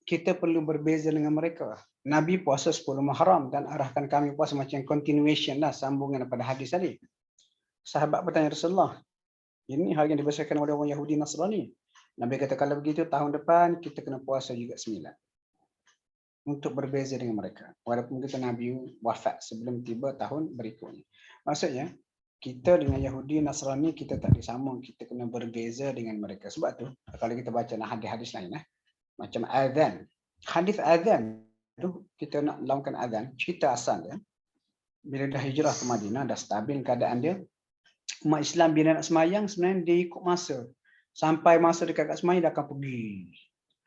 kita perlu berbeza dengan mereka. Nabi puasa 10 Muharram dan arahkan kami puasa macam continuation lah, sambungan daripada hadis tadi. Sahabat bertanya Rasulullah, ini hal yang dibiasakan oleh orang Yahudi Nasrani. Nabi kata kalau begitu tahun depan kita kena puasa juga 9. Untuk berbeza dengan mereka. Walaupun kita Nabi wafat sebelum tiba tahun berikutnya. Maksudnya, kita dengan Yahudi Nasrani kita tak disambung, kita kena berbeza dengan mereka. Sebab tu kalau kita baca hadis-hadis lain, macam azan. Hadis azan tu kita nak lakukan azan, cerita asal dia. Bila dah hijrah ke Madinah, dah stabil keadaan dia, umat Islam bila nak semayang sebenarnya dia ikut masa. Sampai masa dekat kat semayang dia akan pergi.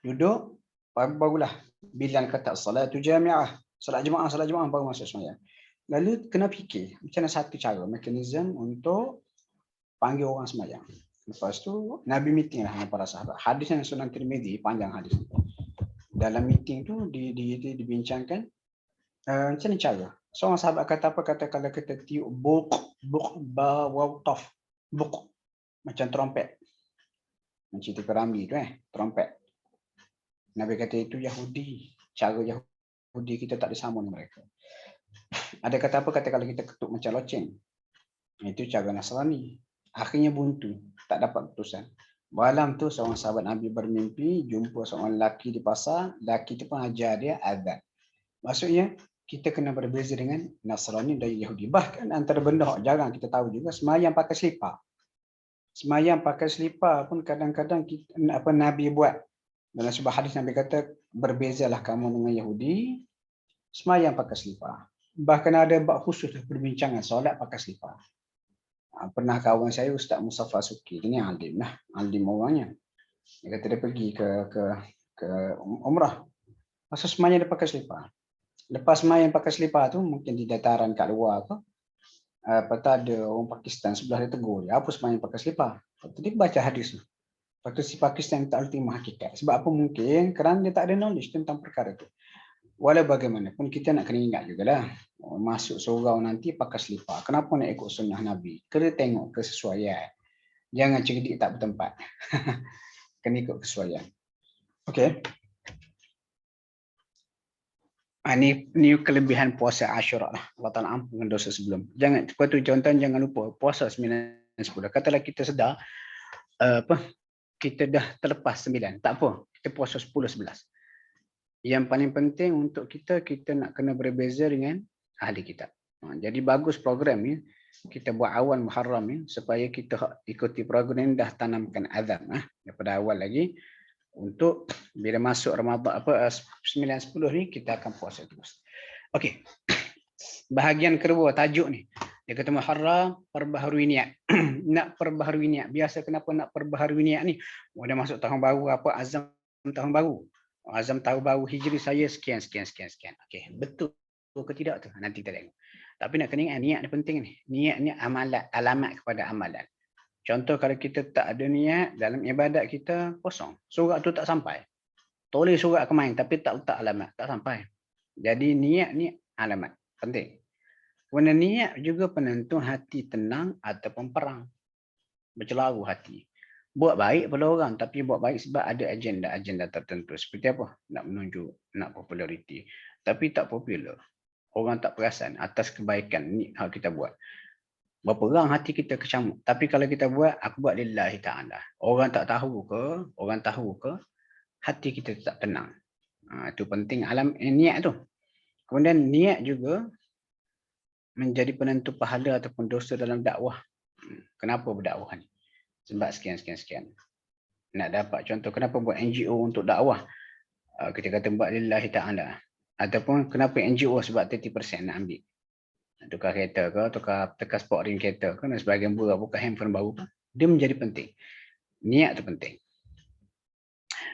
Duduk, barulah Bilal kata salatu jami'ah, salat jemaah baru masuk semayang. Lalu kena fikir macam mana satu cara mekanisme untuk panggil orang semayang. Lepas tu Nabi meeting lah dengan para sahabat. Hadis yang Sunan Tirmizi, panjang hadis. Dalam meeting tu dibincangkan macam ni cara. Seorang sahabat kata apa? Kata kalau kita tiup buk ba waw taf, buk macam trompet. Macam tiup ramli tu trompet. Nabi kata itu Yahudi. Cara Yahudi kita tak disambung dengan mereka. Ada kata apa? Kata kalau kita ketuk macam loceng. Itu cara Nasrani. Akhirnya buntu. Tak dapat keputusan. Malam tu seorang sahabat Nabi bermimpi jumpa seorang lelaki di pasar. Lelaki tu pun ajar dia azan. Maksudnya kita kena berbeza dengan Nasrani dan Yahudi. Bahkan antara benda jarang kita tahu juga, semayang pakai selipar. Semayang pakai selipar pun kadang-kadang Nabi buat. Dalam sebuah hadis Nabi kata, berbezalah kamu dengan Yahudi, semayang pakai selipar. Bahkan ada bab khusus perbincangan solat pakai selipar. Pernah kawan saya Ustaz Mustafa Suki, ini alim lah, alim orangnya. Dia kata dia pergi ke umrah. Masa semayang dia pakai selipar. Lepas semayang pakai selipar tu, mungkin di dataran kat luar ke, ada orang Pakistan sebelah dia tegur dia, apa semayang pakai selipar? Lepas tu dia baca hadis tu. Lepas tu si Pakistan tak erti hakikat. Sebab apa mungkin? Kerana dia tak ada knowledge tentang perkara itu. Walau bagaimanapun kita nak kena ingat jugalah. Masuk surau nanti pakai selipar. Kenapa nak ikut sunnah Nabi? Kena tengok kesesuaian. Jangan cerdik tak bertempat. Kena ikut kesesuaian. Okey. Ini kelebihan puasa Ashura lah. Allah Ta'ala ampunkan dosa sebelum. Jangan, lepas tu contohnya jangan lupa puasa 9 dan 10. Katalah kita sedar kita dah terlepas 9. Tak apa. Kita puasa 10, 11. Yang paling penting untuk kita nak kena berbeza dengan ahli kitab. Jadi bagus program ni. Kita buat awal Muharram ni supaya kita ikuti program ni, dah tanamkan azam daripada awal lagi. Untuk bila masuk Ramadan 9-10 ni kita akan puasa terus. Okey. Bahagian kedua tajuk ni. Dia kata Muharram perbaharui niat. Nak perbaharui niat. Biasa kenapa nak perbaharui niat ni? Dah masuk tahun baru azam tahun baru. Azam tahun baru Hijri saya sekian. Okey, betul. ke tidak tu nanti kita tengok. Tapi nak kena ingat niat dia penting ni. Niat ni amalan, alamat kepada amalan. Contoh kalau kita tak ada niat dalam ibadat kita kosong. Surat tu tak sampai. Tulis surat ke main tapi tak letak alamat, tak sampai. Jadi niat ni alamat penting. Kerana niat juga penentu hati tenang ataupun perang. Bercelaru hati. Buat baik pada orang tapi buat baik sebab ada agenda tertentu. Seperti apa? Nak menunjuk, nak populariti. Tapi tak popular. Orang tak perasan atas kebaikan ni hal kita buat. Berperang hati kita kecamuk. Tapi kalau kita buat, aku buat lillahi ta'ala. Orang tak tahu ke, hati kita tak tenang. Itu penting niat tu. Kemudian niat juga menjadi penentu pahala ataupun dosa dalam dakwah. Kenapa berdakwah ni? Sebab sekian. Nak dapat contoh, kenapa buat NGO untuk dakwah? Kita kata buat lillahi ta'ala. Ataupun kenapa NGO sebab 30% nak ambil. Tukar kereta ke, tukar sport ring kereta ke, dan sebagian buka handphone baru ke. Dia menjadi penting. Niat tu penting.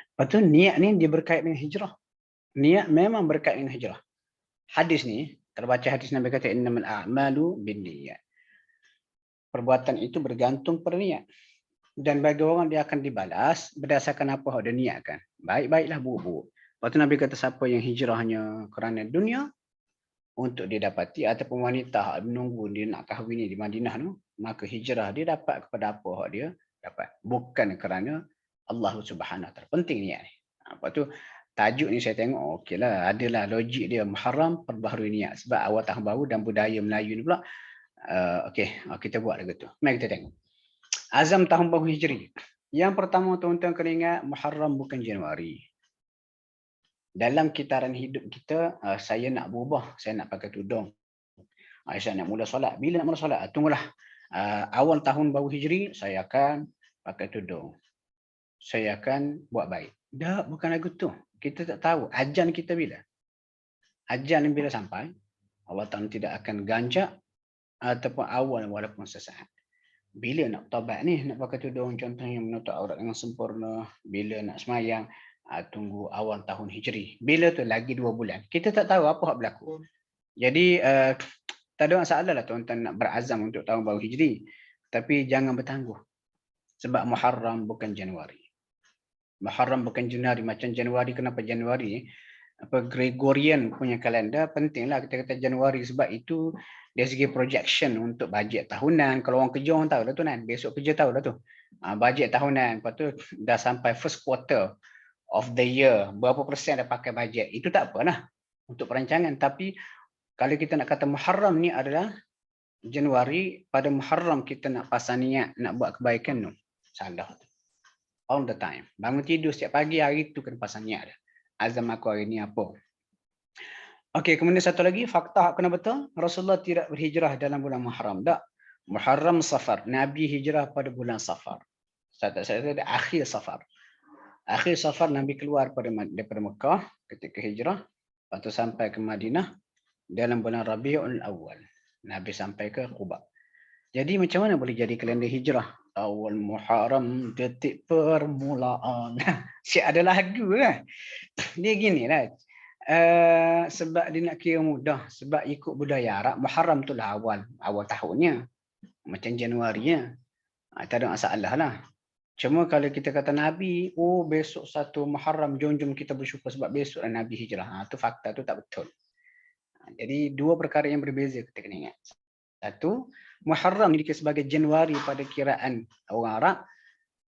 Lepas tu niat ni dia berkait dengan hijrah. Niat memang berkait dengan hijrah. Hadis ni, terbaca hadis Nabi kata innamal a'malu binniyat. Perbuatan itu bergantung pada niat. Dan bagi orang dia akan dibalas berdasarkan apa yang dia niatkan. Baik-baiklah, buruk-buruk. Lepas tu Nabi kata siapa yang hijrahnya kerana dunia untuk dia dapati ataupun wanita menunggu dia nak kahwin ni di Madinah tu, maka hijrah dia dapat kepada apa yang dia dapat. Bukan kerana Allah Subhanahu Wa Taala. Penting niat ni. Lepas tu tajuk ni saya tengok okeylah, adalah logik dia muharram perbaharui niat sebab awal tahun baru dan budaya Melayu ni pula. Kita buat lagu tu. Mari kita tengok. Azam tahun baru Hijri. Yang pertama tuan-tuan kena ingat Muharram bukan Januari. Dalam kitaran hidup kita, saya nak berubah, saya nak pakai tudung. Saya nak mula solat. Bila nak mula solat? Tunggulah. Awal tahun baru Hijri, saya akan pakai tudung. Saya akan buat baik. Tak, bukan lagu tu. Kita tak tahu. Ajan kita bila? Ajan bila sampai, Allah Ta'ala tidak akan ganjak ataupun awal walaupun sesaat. Bila nak taubat ni, nak pakai tudung contohnya menutup aurat dengan sempurna, bila nak semayang, tunggu awal tahun Hijri. Bila tu lagi 2 bulan. Kita tak tahu apa yang berlaku. Jadi tak ada masalah lah tuan-tuan nak berazam untuk tahun baru Hijri. Tapi jangan bertangguh. Sebab Muharram bukan Januari. Muharram bukan Januari. Macam Januari, kenapa Januari? Gregorian punya kalender, pentinglah kita kata Januari sebab itu dari segi projection untuk bajet tahunan. Kalau orang kerja orang tahu dah tu kan, besok kerja tahu dah tu. Bajet tahunan, lepas tu dah sampai first quarter of the year, berapa persen dah pakai bajet. Itu tak apa lah untuk perancangan. Tapi kalau kita nak kata Muharram ni adalah Januari, pada Muharram kita nak pasang niat, nak buat kebaikan tu. Salah tu. All the time. Bangun tidur setiap pagi, hari tu kena pasang niat dah. Azam aku hari ni apa. Okey, kemudian satu lagi fakta kena betul, Rasulullah tidak berhijrah dalam bulan Muharram. Tak. Muharram Safar. Nabi hijrah pada bulan Safar. Saya ada akhir Safar. Akhir Safar Nabi keluar daripada Mekah ketika hijrah, lepas tu sampai ke Madinah dalam bulan Rabiul Awal. Nabi sampai ke Quba. Jadi macam mana boleh jadi kalender hijrah? Awal Muharram detik permulaan. Siap ada lagu kan? Dia gini lah. Sebab dia nak kira mudah. Sebab ikut budaya Arab, Muharram tu lah awal tahunnya. Macam Januari-nya. Tak ada masalah lah. Cuma kalau kita kata Nabi, besok 1 Muharram, jom kita bersyukur sebab besok lah Nabi hijrah. Tu fakta tu tak betul. Jadi 2 perkara yang berbeza kita kena ingat. Satu, Muharram dikira sebagai Januari pada kiraan orang Arab,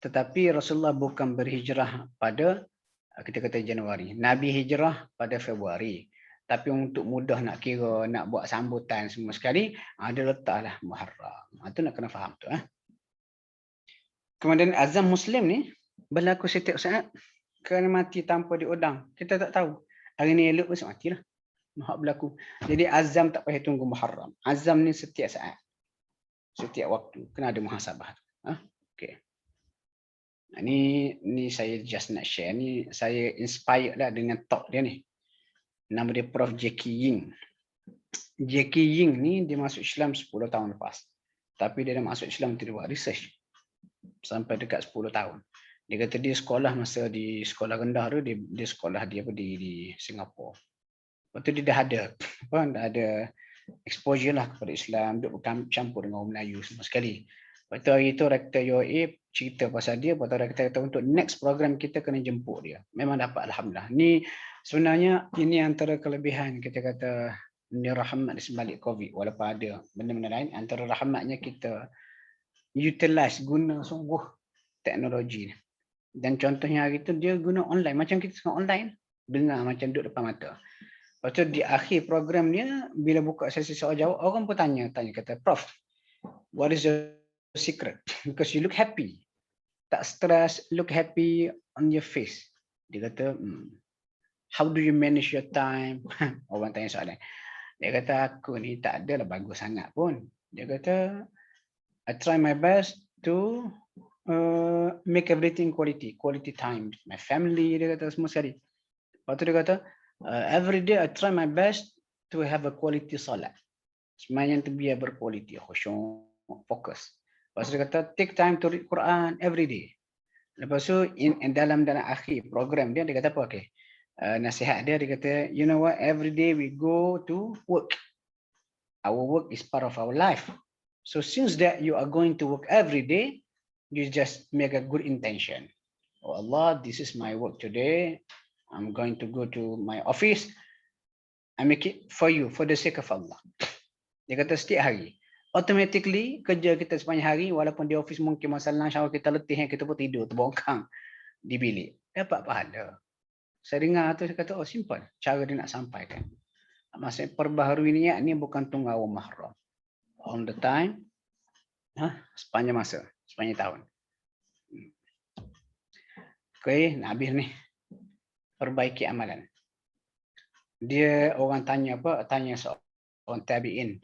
tetapi Rasulullah bukan berhijrah pada kita kata Januari. Nabi hijrah pada Februari. Tapi untuk mudah nak kira, nak buat sambutan semua sekali, ada letaklah Muharram. Itu nak kena faham tu. Kemudian azam Muslim ni berlaku setiap saat kerana mati tanpa diundang. Kita tak tahu. Hari ni elok besok matilah. Hak berlaku. Jadi azam tak payah tunggu Muharram. Azam ni setiap saat. Setiap waktu. Kena ada muhasabah. Okey. Ni saya just nak share. Ni saya inspired lah dengan talk dia ni. Nama dia Prof. Jackie Ying. Jackie Ying ni dia masuk Islam 10 tahun lepas. Tapi dia dah masuk Islam tidak buat research. Sampai dekat 10 tahun. Dia kata dia sekolah masa di sekolah rendah tu, dia sekolah dia di Singapura. Waktu dia dah ada dah ada exposure lah kepada Islam, duk campur dengan orang Melayu semua sekali. Waktu hari itu rektor UAE cerita pasal dia, waktu rektor kata untuk next program kita kena jemput dia. Memang dapat, alhamdulillah. Ni sebenarnya ini antara kelebihan kita kata ni rahmat di sebalik COVID, walaupun ada benda-benda lain, antara rahmatnya kita utilize, guna sungguh teknologi ni. Dan contohnya hari tu dia guna online, macam kita sekarang online, dengar macam duduk depan mata. Lepas tu di akhir program dia, bila buka sesi soal jawab, orang pun tanya kata, Prof, what is your secret? Because you look happy. Tak stress, look happy on your face. Dia kata, how do you manage your time? Orang tanya soalan. Dia kata, aku ni tak adalah bagus sangat pun. Dia kata, I try my best to make everything quality time with my family. Dia kata semua sekali. Lepas tu dia kata, every day I try my best to have a quality salat. Sembahyang tu biar berkualiti, khusyuk, fokus. Lepas tu dia kata, take time to read Quran every day. Lepas tu dalam akhir program dia kata apa? Okay. Nasihat dia kata, you know what, every day we go to work. Our work is part of our life. So since that you are going to work every day, you just make a good intention. Oh Allah, this is my work today. I'm going to go to my office. I make it for you, for the sake of Allah. Dia kata setiap hari. Automatically, kerja kita sepanjang hari, walaupun di office mungkin masalah syawal kita letih, kita pun tidur, terbongkang di bilik. Dapat pahala. Saya dengar tu, saya kata, oh simple. Cara dia nak sampaikan. Maksudnya perbaharui niat ni bukan tunggu awal mahram. On the time, sepanjang masa, sepanjang tahun. Okay, nak habis ni. Perbaiki amalan. Dia orang tanya apa? Tanya seorang tabi'in.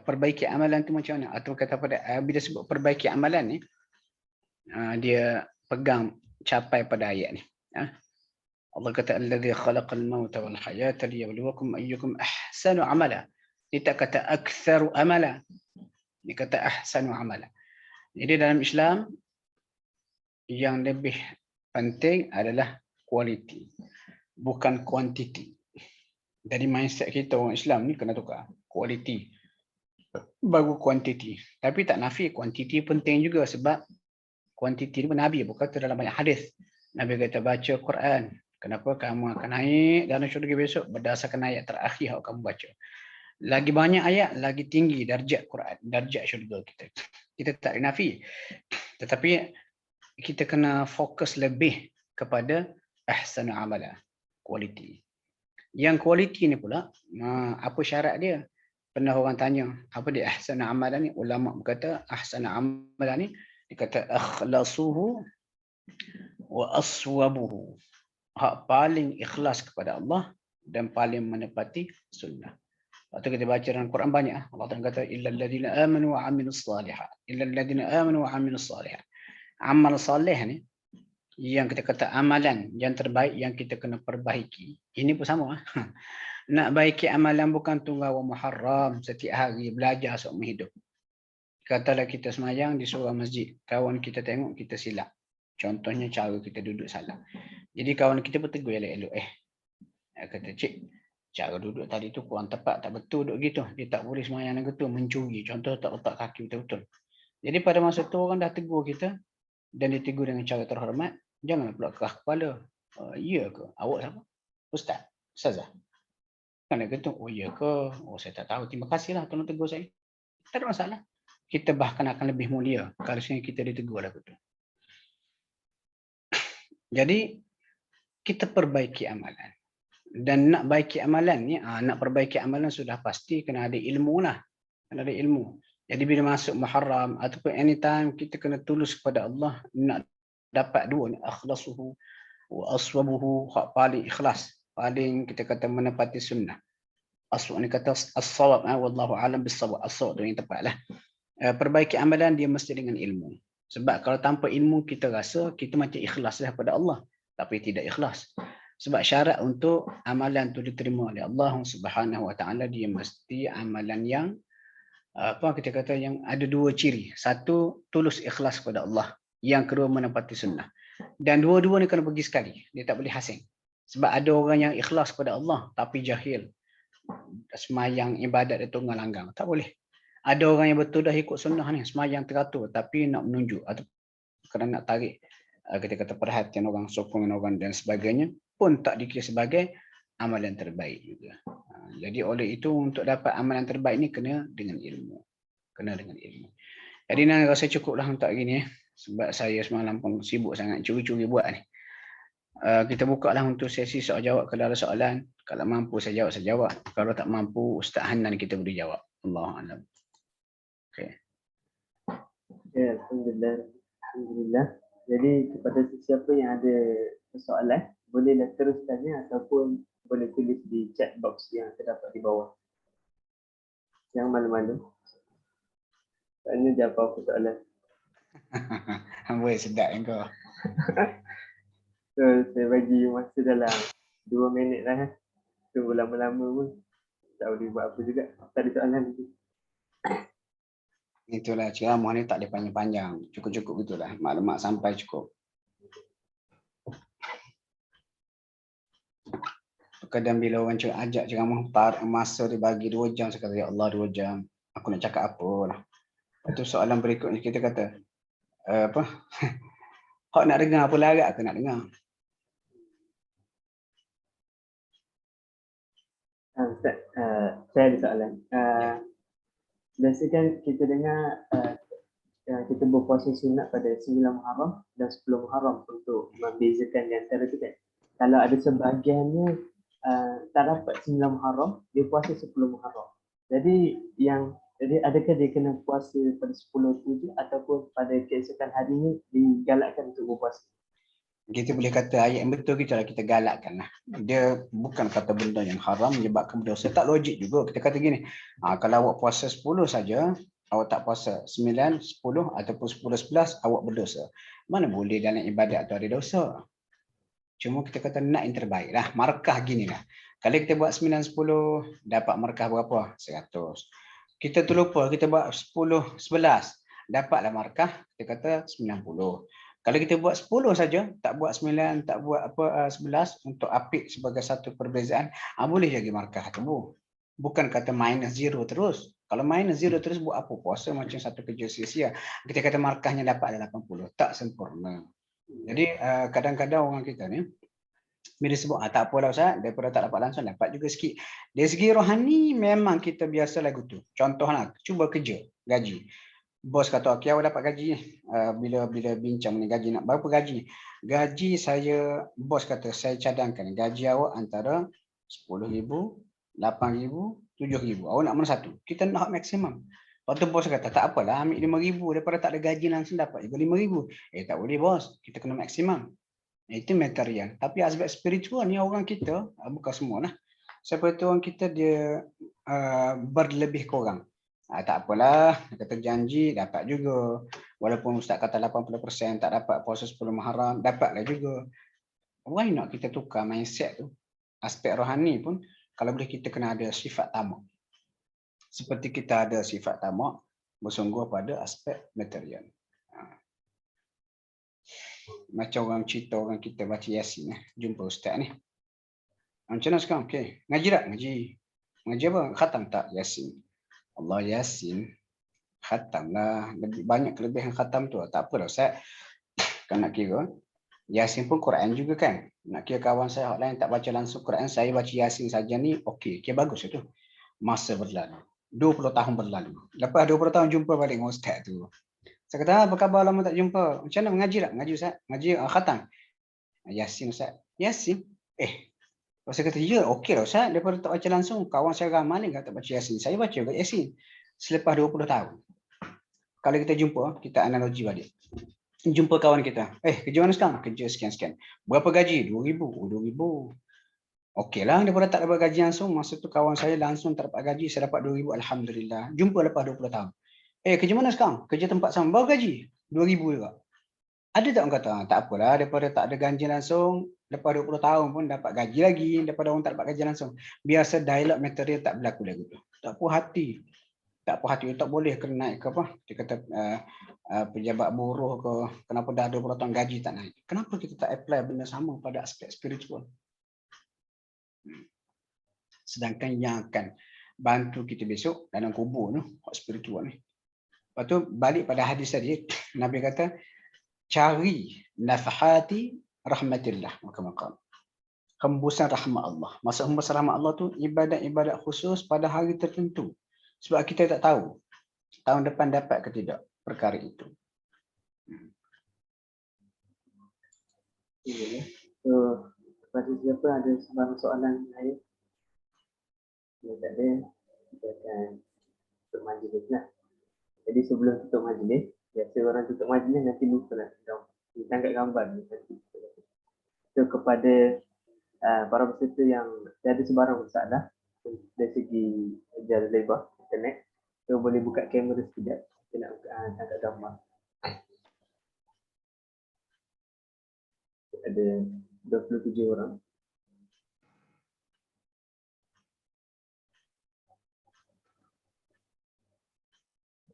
Perbaiki amalan tu macam mana? Atau kata pada bila sebut perbaiki amalan ni, dia pegang capai pada ayat ni. Allah kata allazi khalaqal mauta wal hayata liyabluwakum ayyukum ahsanu amala. Dia tak kata aktsaru amala. Dia kata ahsanu amala. Jadi dalam Islam yang lebih penting adalah quality, bukan quantity. Dari mindset kita orang Islam ni kena tukar. Quality baru quantity. Tapi tak nafi quantity penting juga, sebab quantity ni Nabi berkata dalam banyak hadis. Nabi kata baca Quran. Kenapa? Kamu akan naik dalam syurga besok berdasarkan ayat terakhir yang kamu baca. Lagi banyak ayat, lagi tinggi darjat Quran, darjat syurga kita. Kita tak nafi. Tetapi kita kena fokus lebih kepada ahsanu amala, quality. Yang quality ni pula, apa syarat dia? Pernah orang tanya, apa dia ahsanu amalan ni? Ulama berkata ahsanu amalan ni dikata akhlasuhu wa aswabuhu. Hak paling ikhlas kepada Allah dan paling menepati sunnah. Waktu kita baca dalam Quran banyak, Allah Taala kata illal ladzina amanu wa amilus solihat. Illal ladzina amanu wa amilus solihat. Amal soleh ni yang kita kata amalan yang terbaik yang kita kena perbaiki. Ini pun sama. Nak baiki amalan bukan tunggal wa muharram setiap hari belajar seumur hidup. Katalah kita semayang di sebuah masjid, kawan kita tengok kita silap. Contohnya cara kita duduk salah. Jadi kawan kita pun tegur elok-elok. Kata, cik, cara duduk tadi tu kurang tepat, tak betul duduk gitu. Dia tak boleh semayang gitu, mencuri. Contoh tak letak kaki betul-betul. Jadi pada masa tu orang dah tegur kita dan ditegur dengan cara terhormat. Jangan pula kerah kepala. Ya ke? Awak siapa? Ustaz? Ustazah? Kan dia kata, oh ya ke? Oh saya tak tahu. Terima kasihlah tolong tegur saya. Tak ada masalah. Kita bahkan akan lebih mulia kalau kita ditegur lah betul. Jadi kita perbaiki amalan. Dan nak baiki amalan ni, nak perbaiki amalan sudah pasti kena ada ilmu lah. Kena ada ilmu. Jadi bila masuk Muharram ataupun anytime kita kena tulus kepada Allah, nak dapat dua ni, akhlasuhu wa aswabuhu, hak paling ikhlas, paling kita kata menepati sunnah. Aswab ni kata as-sawab, wallahu alam bis-sawab. As-sawab tu yang tepatlah. Perbaiki amalan dia mesti dengan ilmu. Sebab kalau tanpa ilmu kita rasa kita macam ikhlas dah kepada Allah, tapi tidak ikhlas. Sebab syarat untuk amalan tu diterima oleh Allah Subhanahu Wa Taala, dia mesti amalan yang kita kata yang ada dua ciri. Satu, tulus ikhlas kepada Allah. Yang kedua, menepati sunnah. Dan dua-dua ni kena pergi sekali. Dia tak boleh hasing. Sebab ada orang yang ikhlas kepada Allah tapi jahil. semayang ibadat dia tunggal langgang. Tak boleh. Ada orang yang betul dah ikut sunnah ni, semayang teratur tapi nak menunjuk atau kerana nak tarik kita kata perhatian orang, sokongan orang dan sebagainya pun tak dikira sebagai amalan terbaik juga. Jadi oleh itu untuk dapat amalan terbaik ni kena dengan ilmu. Kena dengan ilmu. Jadi nak rasa cukuplah untuk hari ni sebab saya semalam pun sibuk sangat curi-curi buat ni. Kita buka lah untuk sesi soal jawab kalau ada soalan. Kalau mampu saya jawab. Kalau tak mampu Ustaz Hanan kita boleh jawab. Allahuakbar. Okey. Ya, Alhamdulillah. Jadi kepada sesiapa yang ada soalan, bolehlah terus tanya ataupun boleh tulis di chat box yang terdapat di bawah. Jangan malu-malu. Soalnya dia apa soalan. Boleh sedap engkau. So, saya bagi masa dalam 2 minit lah. Tunggu lama-lama pun tak boleh buat apa juga. Tak ada soalan lagi. Itulah ceramah ni tak ada panjang-panjang. Cukup-cukup gitulah. Maklumat sampai cukup. Kadang bila orang ajak ceramah, masa dia bagi 2 jam. Saya kata, ya Allah 2 jam. Aku nak cakap apa lah. Lepas tu soalan berikutnya kita kata, apa? Kau nak dengar apa larat aku nak dengar. Ustaz, saya ada soalan. Biasa kan kita dengar kita berpuasa sunat pada 9 Muharram dan 10 Muharram untuk membezakan di antara tu kan. Kalau ada sebahagiannya tak dapat 9 Muharram, dia puasa 10 Muharram. Jadi adakah dia kena puasa pada 10 tu je ataupun pada keesokan harinya digalakkan untuk berpuasa? Kita boleh kata ayat yang betul kita galakkan lah. Dia bukan kata benda yang haram menyebabkan berdosa. Tak logik juga. Kita kata gini, kalau awak puasa 10 saja, awak tak puasa 9, 10 ataupun 10, 11, awak berdosa. Mana boleh dalam ibadat tu ada dosa. Cuma kita kata nak yang terbaik lah. Markah gini lah. Kalau kita buat 9, 10, dapat markah berapa? 100. Kita terlupa, kita buat 10, 11. Dapatlah markah, kita kata 90. Kalau kita buat 10 saja, tak buat 9, tak buat apa 11 untuk apik sebagai satu perbezaan, boleh jadi markah tu. Bukan kata minus 0 terus. Kalau minus 0 terus buat apa? Puasa macam satu kerja sia-sia. Kita kata markahnya dapat 80, tak sempurna. Jadi kadang-kadang orang kita ni bila sebut tak apalah Ustaz, daripada tak dapat langsung dapat juga sikit. Dari segi rohani memang kita biasa lagu tu. Contohlah, cuba kerja, gaji. Bos kata, okey awak dapat gaji bila bincang ni gaji nak berapa gaji? Gaji saya, bos kata saya cadangkan gaji awak antara 10,000, 8,000, 7,000. Awak nak mana satu? Kita nak maksimum. Lepas tu bos kata, tak apalah ambil 5,000 daripada tak ada gaji langsung dapat juga 5,000. Tak boleh bos, kita kena maksimum. Itu material. Tapi aspek spiritual ni orang kita, bukan semua lah. Seperti orang kita dia berlebih kurang. Tak apalah, kata janji dapat juga. Walaupun Ustaz kata 80% tak dapat puasa 10 Muharram, dapatlah juga. Why not kita tukar mindset tu? Aspek rohani pun, kalau boleh kita kena ada sifat tamak. Seperti kita ada sifat tamak, bersungguh pada aspek material. Macam orang cerita orang kita baca Yasin jumpa ustaz ni. Macam mana sekarang? Okey. Ngaji tak? Ngaji. Ngaji apa? Khatam tak Yasin? Allah Yasin. Khatam lah. Lebih banyak kelebihan khatam tu. Tak apalah ustaz. Kan nak kira. Yasin pun Quran juga kan. Nak kira kawan saya orang lain tak baca langsung Quran, saya baca Yasin saja ni okey. Okey bagus itu. Masa berlalu. 20 tahun berlalu. Lepas 20 tahun jumpa balik dengan ustaz tu. Saya kata, apa khabar lama tak jumpa? Macam mana mengaji tak? Mengaji Ustaz? Mengaji khatam? Yasin Ustaz. Yasin? Saya kata, ya okey lah Ustaz. Daripada tak baca langsung, kawan saya ramai ni tak baca Yasin. Saya baca juga Yasin. Selepas 20 tahun. Kalau kita jumpa, kita analogi balik. Jumpa kawan kita. Kerja mana sekarang? Kerja sekian-sekian. Berapa gaji? 2,000. 2,000. Okey lah, daripada tak dapat gaji langsung. Masa tu kawan saya langsung tak dapat gaji. Saya dapat 2,000. Alhamdulillah. Jumpa lepas 20 tahun. Kerja mana sekarang? Kerja tempat sama. Baru gaji? 2,000 juga. Ada tak orang kata? Tak apalah, daripada tak ada gaji langsung, lepas 20 tahun pun dapat gaji lagi, daripada orang tak dapat gaji langsung. Biasa dialog material tak berlaku lagu tu. Tak puas hati. Tak puas hati, tak boleh kena naik ke apa. Dia kata pejabat buruh ke, kenapa dah 20 tahun gaji tak naik. Kenapa kita tak apply benda sama pada aspek spiritual? Sedangkan yang akan bantu kita besok dalam kubur tu, hak spiritual ni. Lepas tu balik pada hadis tadi, Nabi kata cari nafhati rahmatillah, maka hembusan rahmat Allah. Maksud hembusan rahmat Allah tu ibadat-ibadat khusus pada hari tertentu. Sebab kita tak tahu tahun depan dapat ke tidak perkara itu. So, kepada siapa ada sebarang soalan lain? Kalau tak ada, kita akan tutup majlis lah. Jadi sebelum tutup majlis, biasa orang tutup majlis nanti lupa nak tangkap gambar. So kepada para peserta yang ada sebarang masalah dari segi jalan lebar internet, so boleh buka kamera sekejap, kita nak tangkap gambar. Ada 27 orang.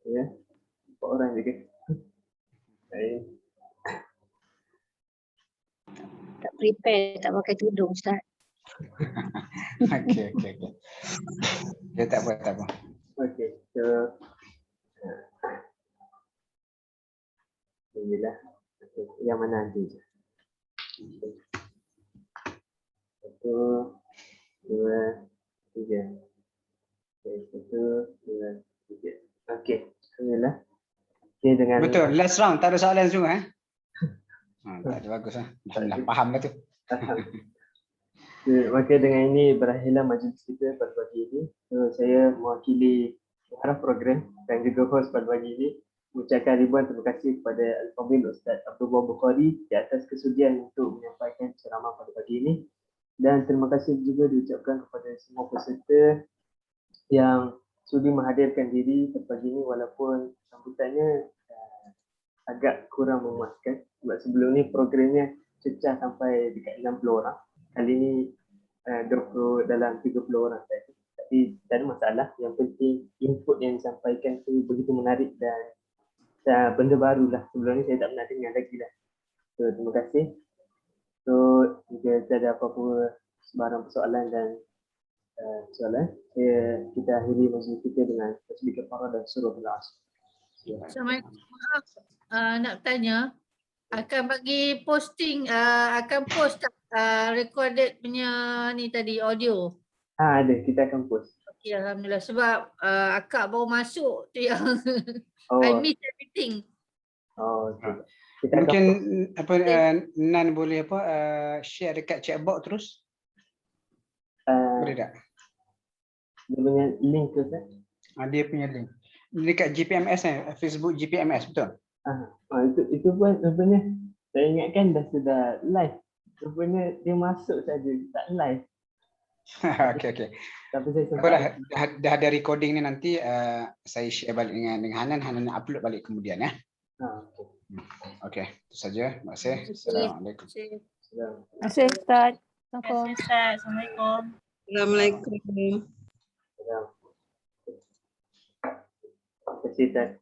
Ya, 4 orang juga. Baik. Tak prepare, tak pakai tudung Ustaz. Okey. Ya, tak apa. Okey, so inilah. Okay. Yang mana nanti? 1, 2, 3. Okay, 1, 2, 3. Okey, alhamdulillah. Okay, dengan Betul, last round tak ada soalan semua tak ada, bagus Alhamdulillah, faham dah tu. Maka dengan ini berakhirlah majlis kita pada pagi ini. So, saya mewakili pengarah program dan juga host pada pagi ini mengucapkan ribuan terima kasih kepada Al-Fadhil Ustaz Abdul Wahab Bukhari di atas kesudian untuk menyampaikan ceramah pada pagi ini. Dan terima kasih juga diucapkan kepada semua peserta yang sudi menghadirkan diri pada pagi ini walaupun sambutannya agak kurang memuaskan. Sebab sebelum ni programnya cecah sampai dekat 60 orang. Kali ni 20 dalam 30 orang saja. Tapi tak ada masalah. Yang penting input yang disampaikan tu begitu menarik dan benda baru lah. Sebelum ni saya tak pernah dengar lagi lah. So terima kasih. So jika ada apa-apa sebarang persoalan dan soalan, kita akhiri majlis kita dengan tasbih kafarah dan surah Al-Asr. Assalamualaikum. Maaf, nak tanya, akan bagi posting, akan post tak recorded punya ni tadi audio? Ada, kita akan post. Okay, alhamdulillah. Sebab akak baru masuk tu yang I miss everything. Okay. Mungkin Nan boleh share dekat chat box terus? Boleh tak? Dia punya link ke Ustaz? Dia punya link. Dekat GPMS Facebook GPMS, betul? Itu pun rupanya saya ingatkan sudah live. Rupanya dia masuk saja, tak live. Okey. Tapi saya apalah, dah ada recording ni, nanti saya share balik dengan Hanan upload balik kemudian ya. Okey, itu saja. Terima kasih. Assalamualaikum. Terima kasih Ustaz. Assalamualaikum. Assalamualaikum. Terima kasih Ustaz.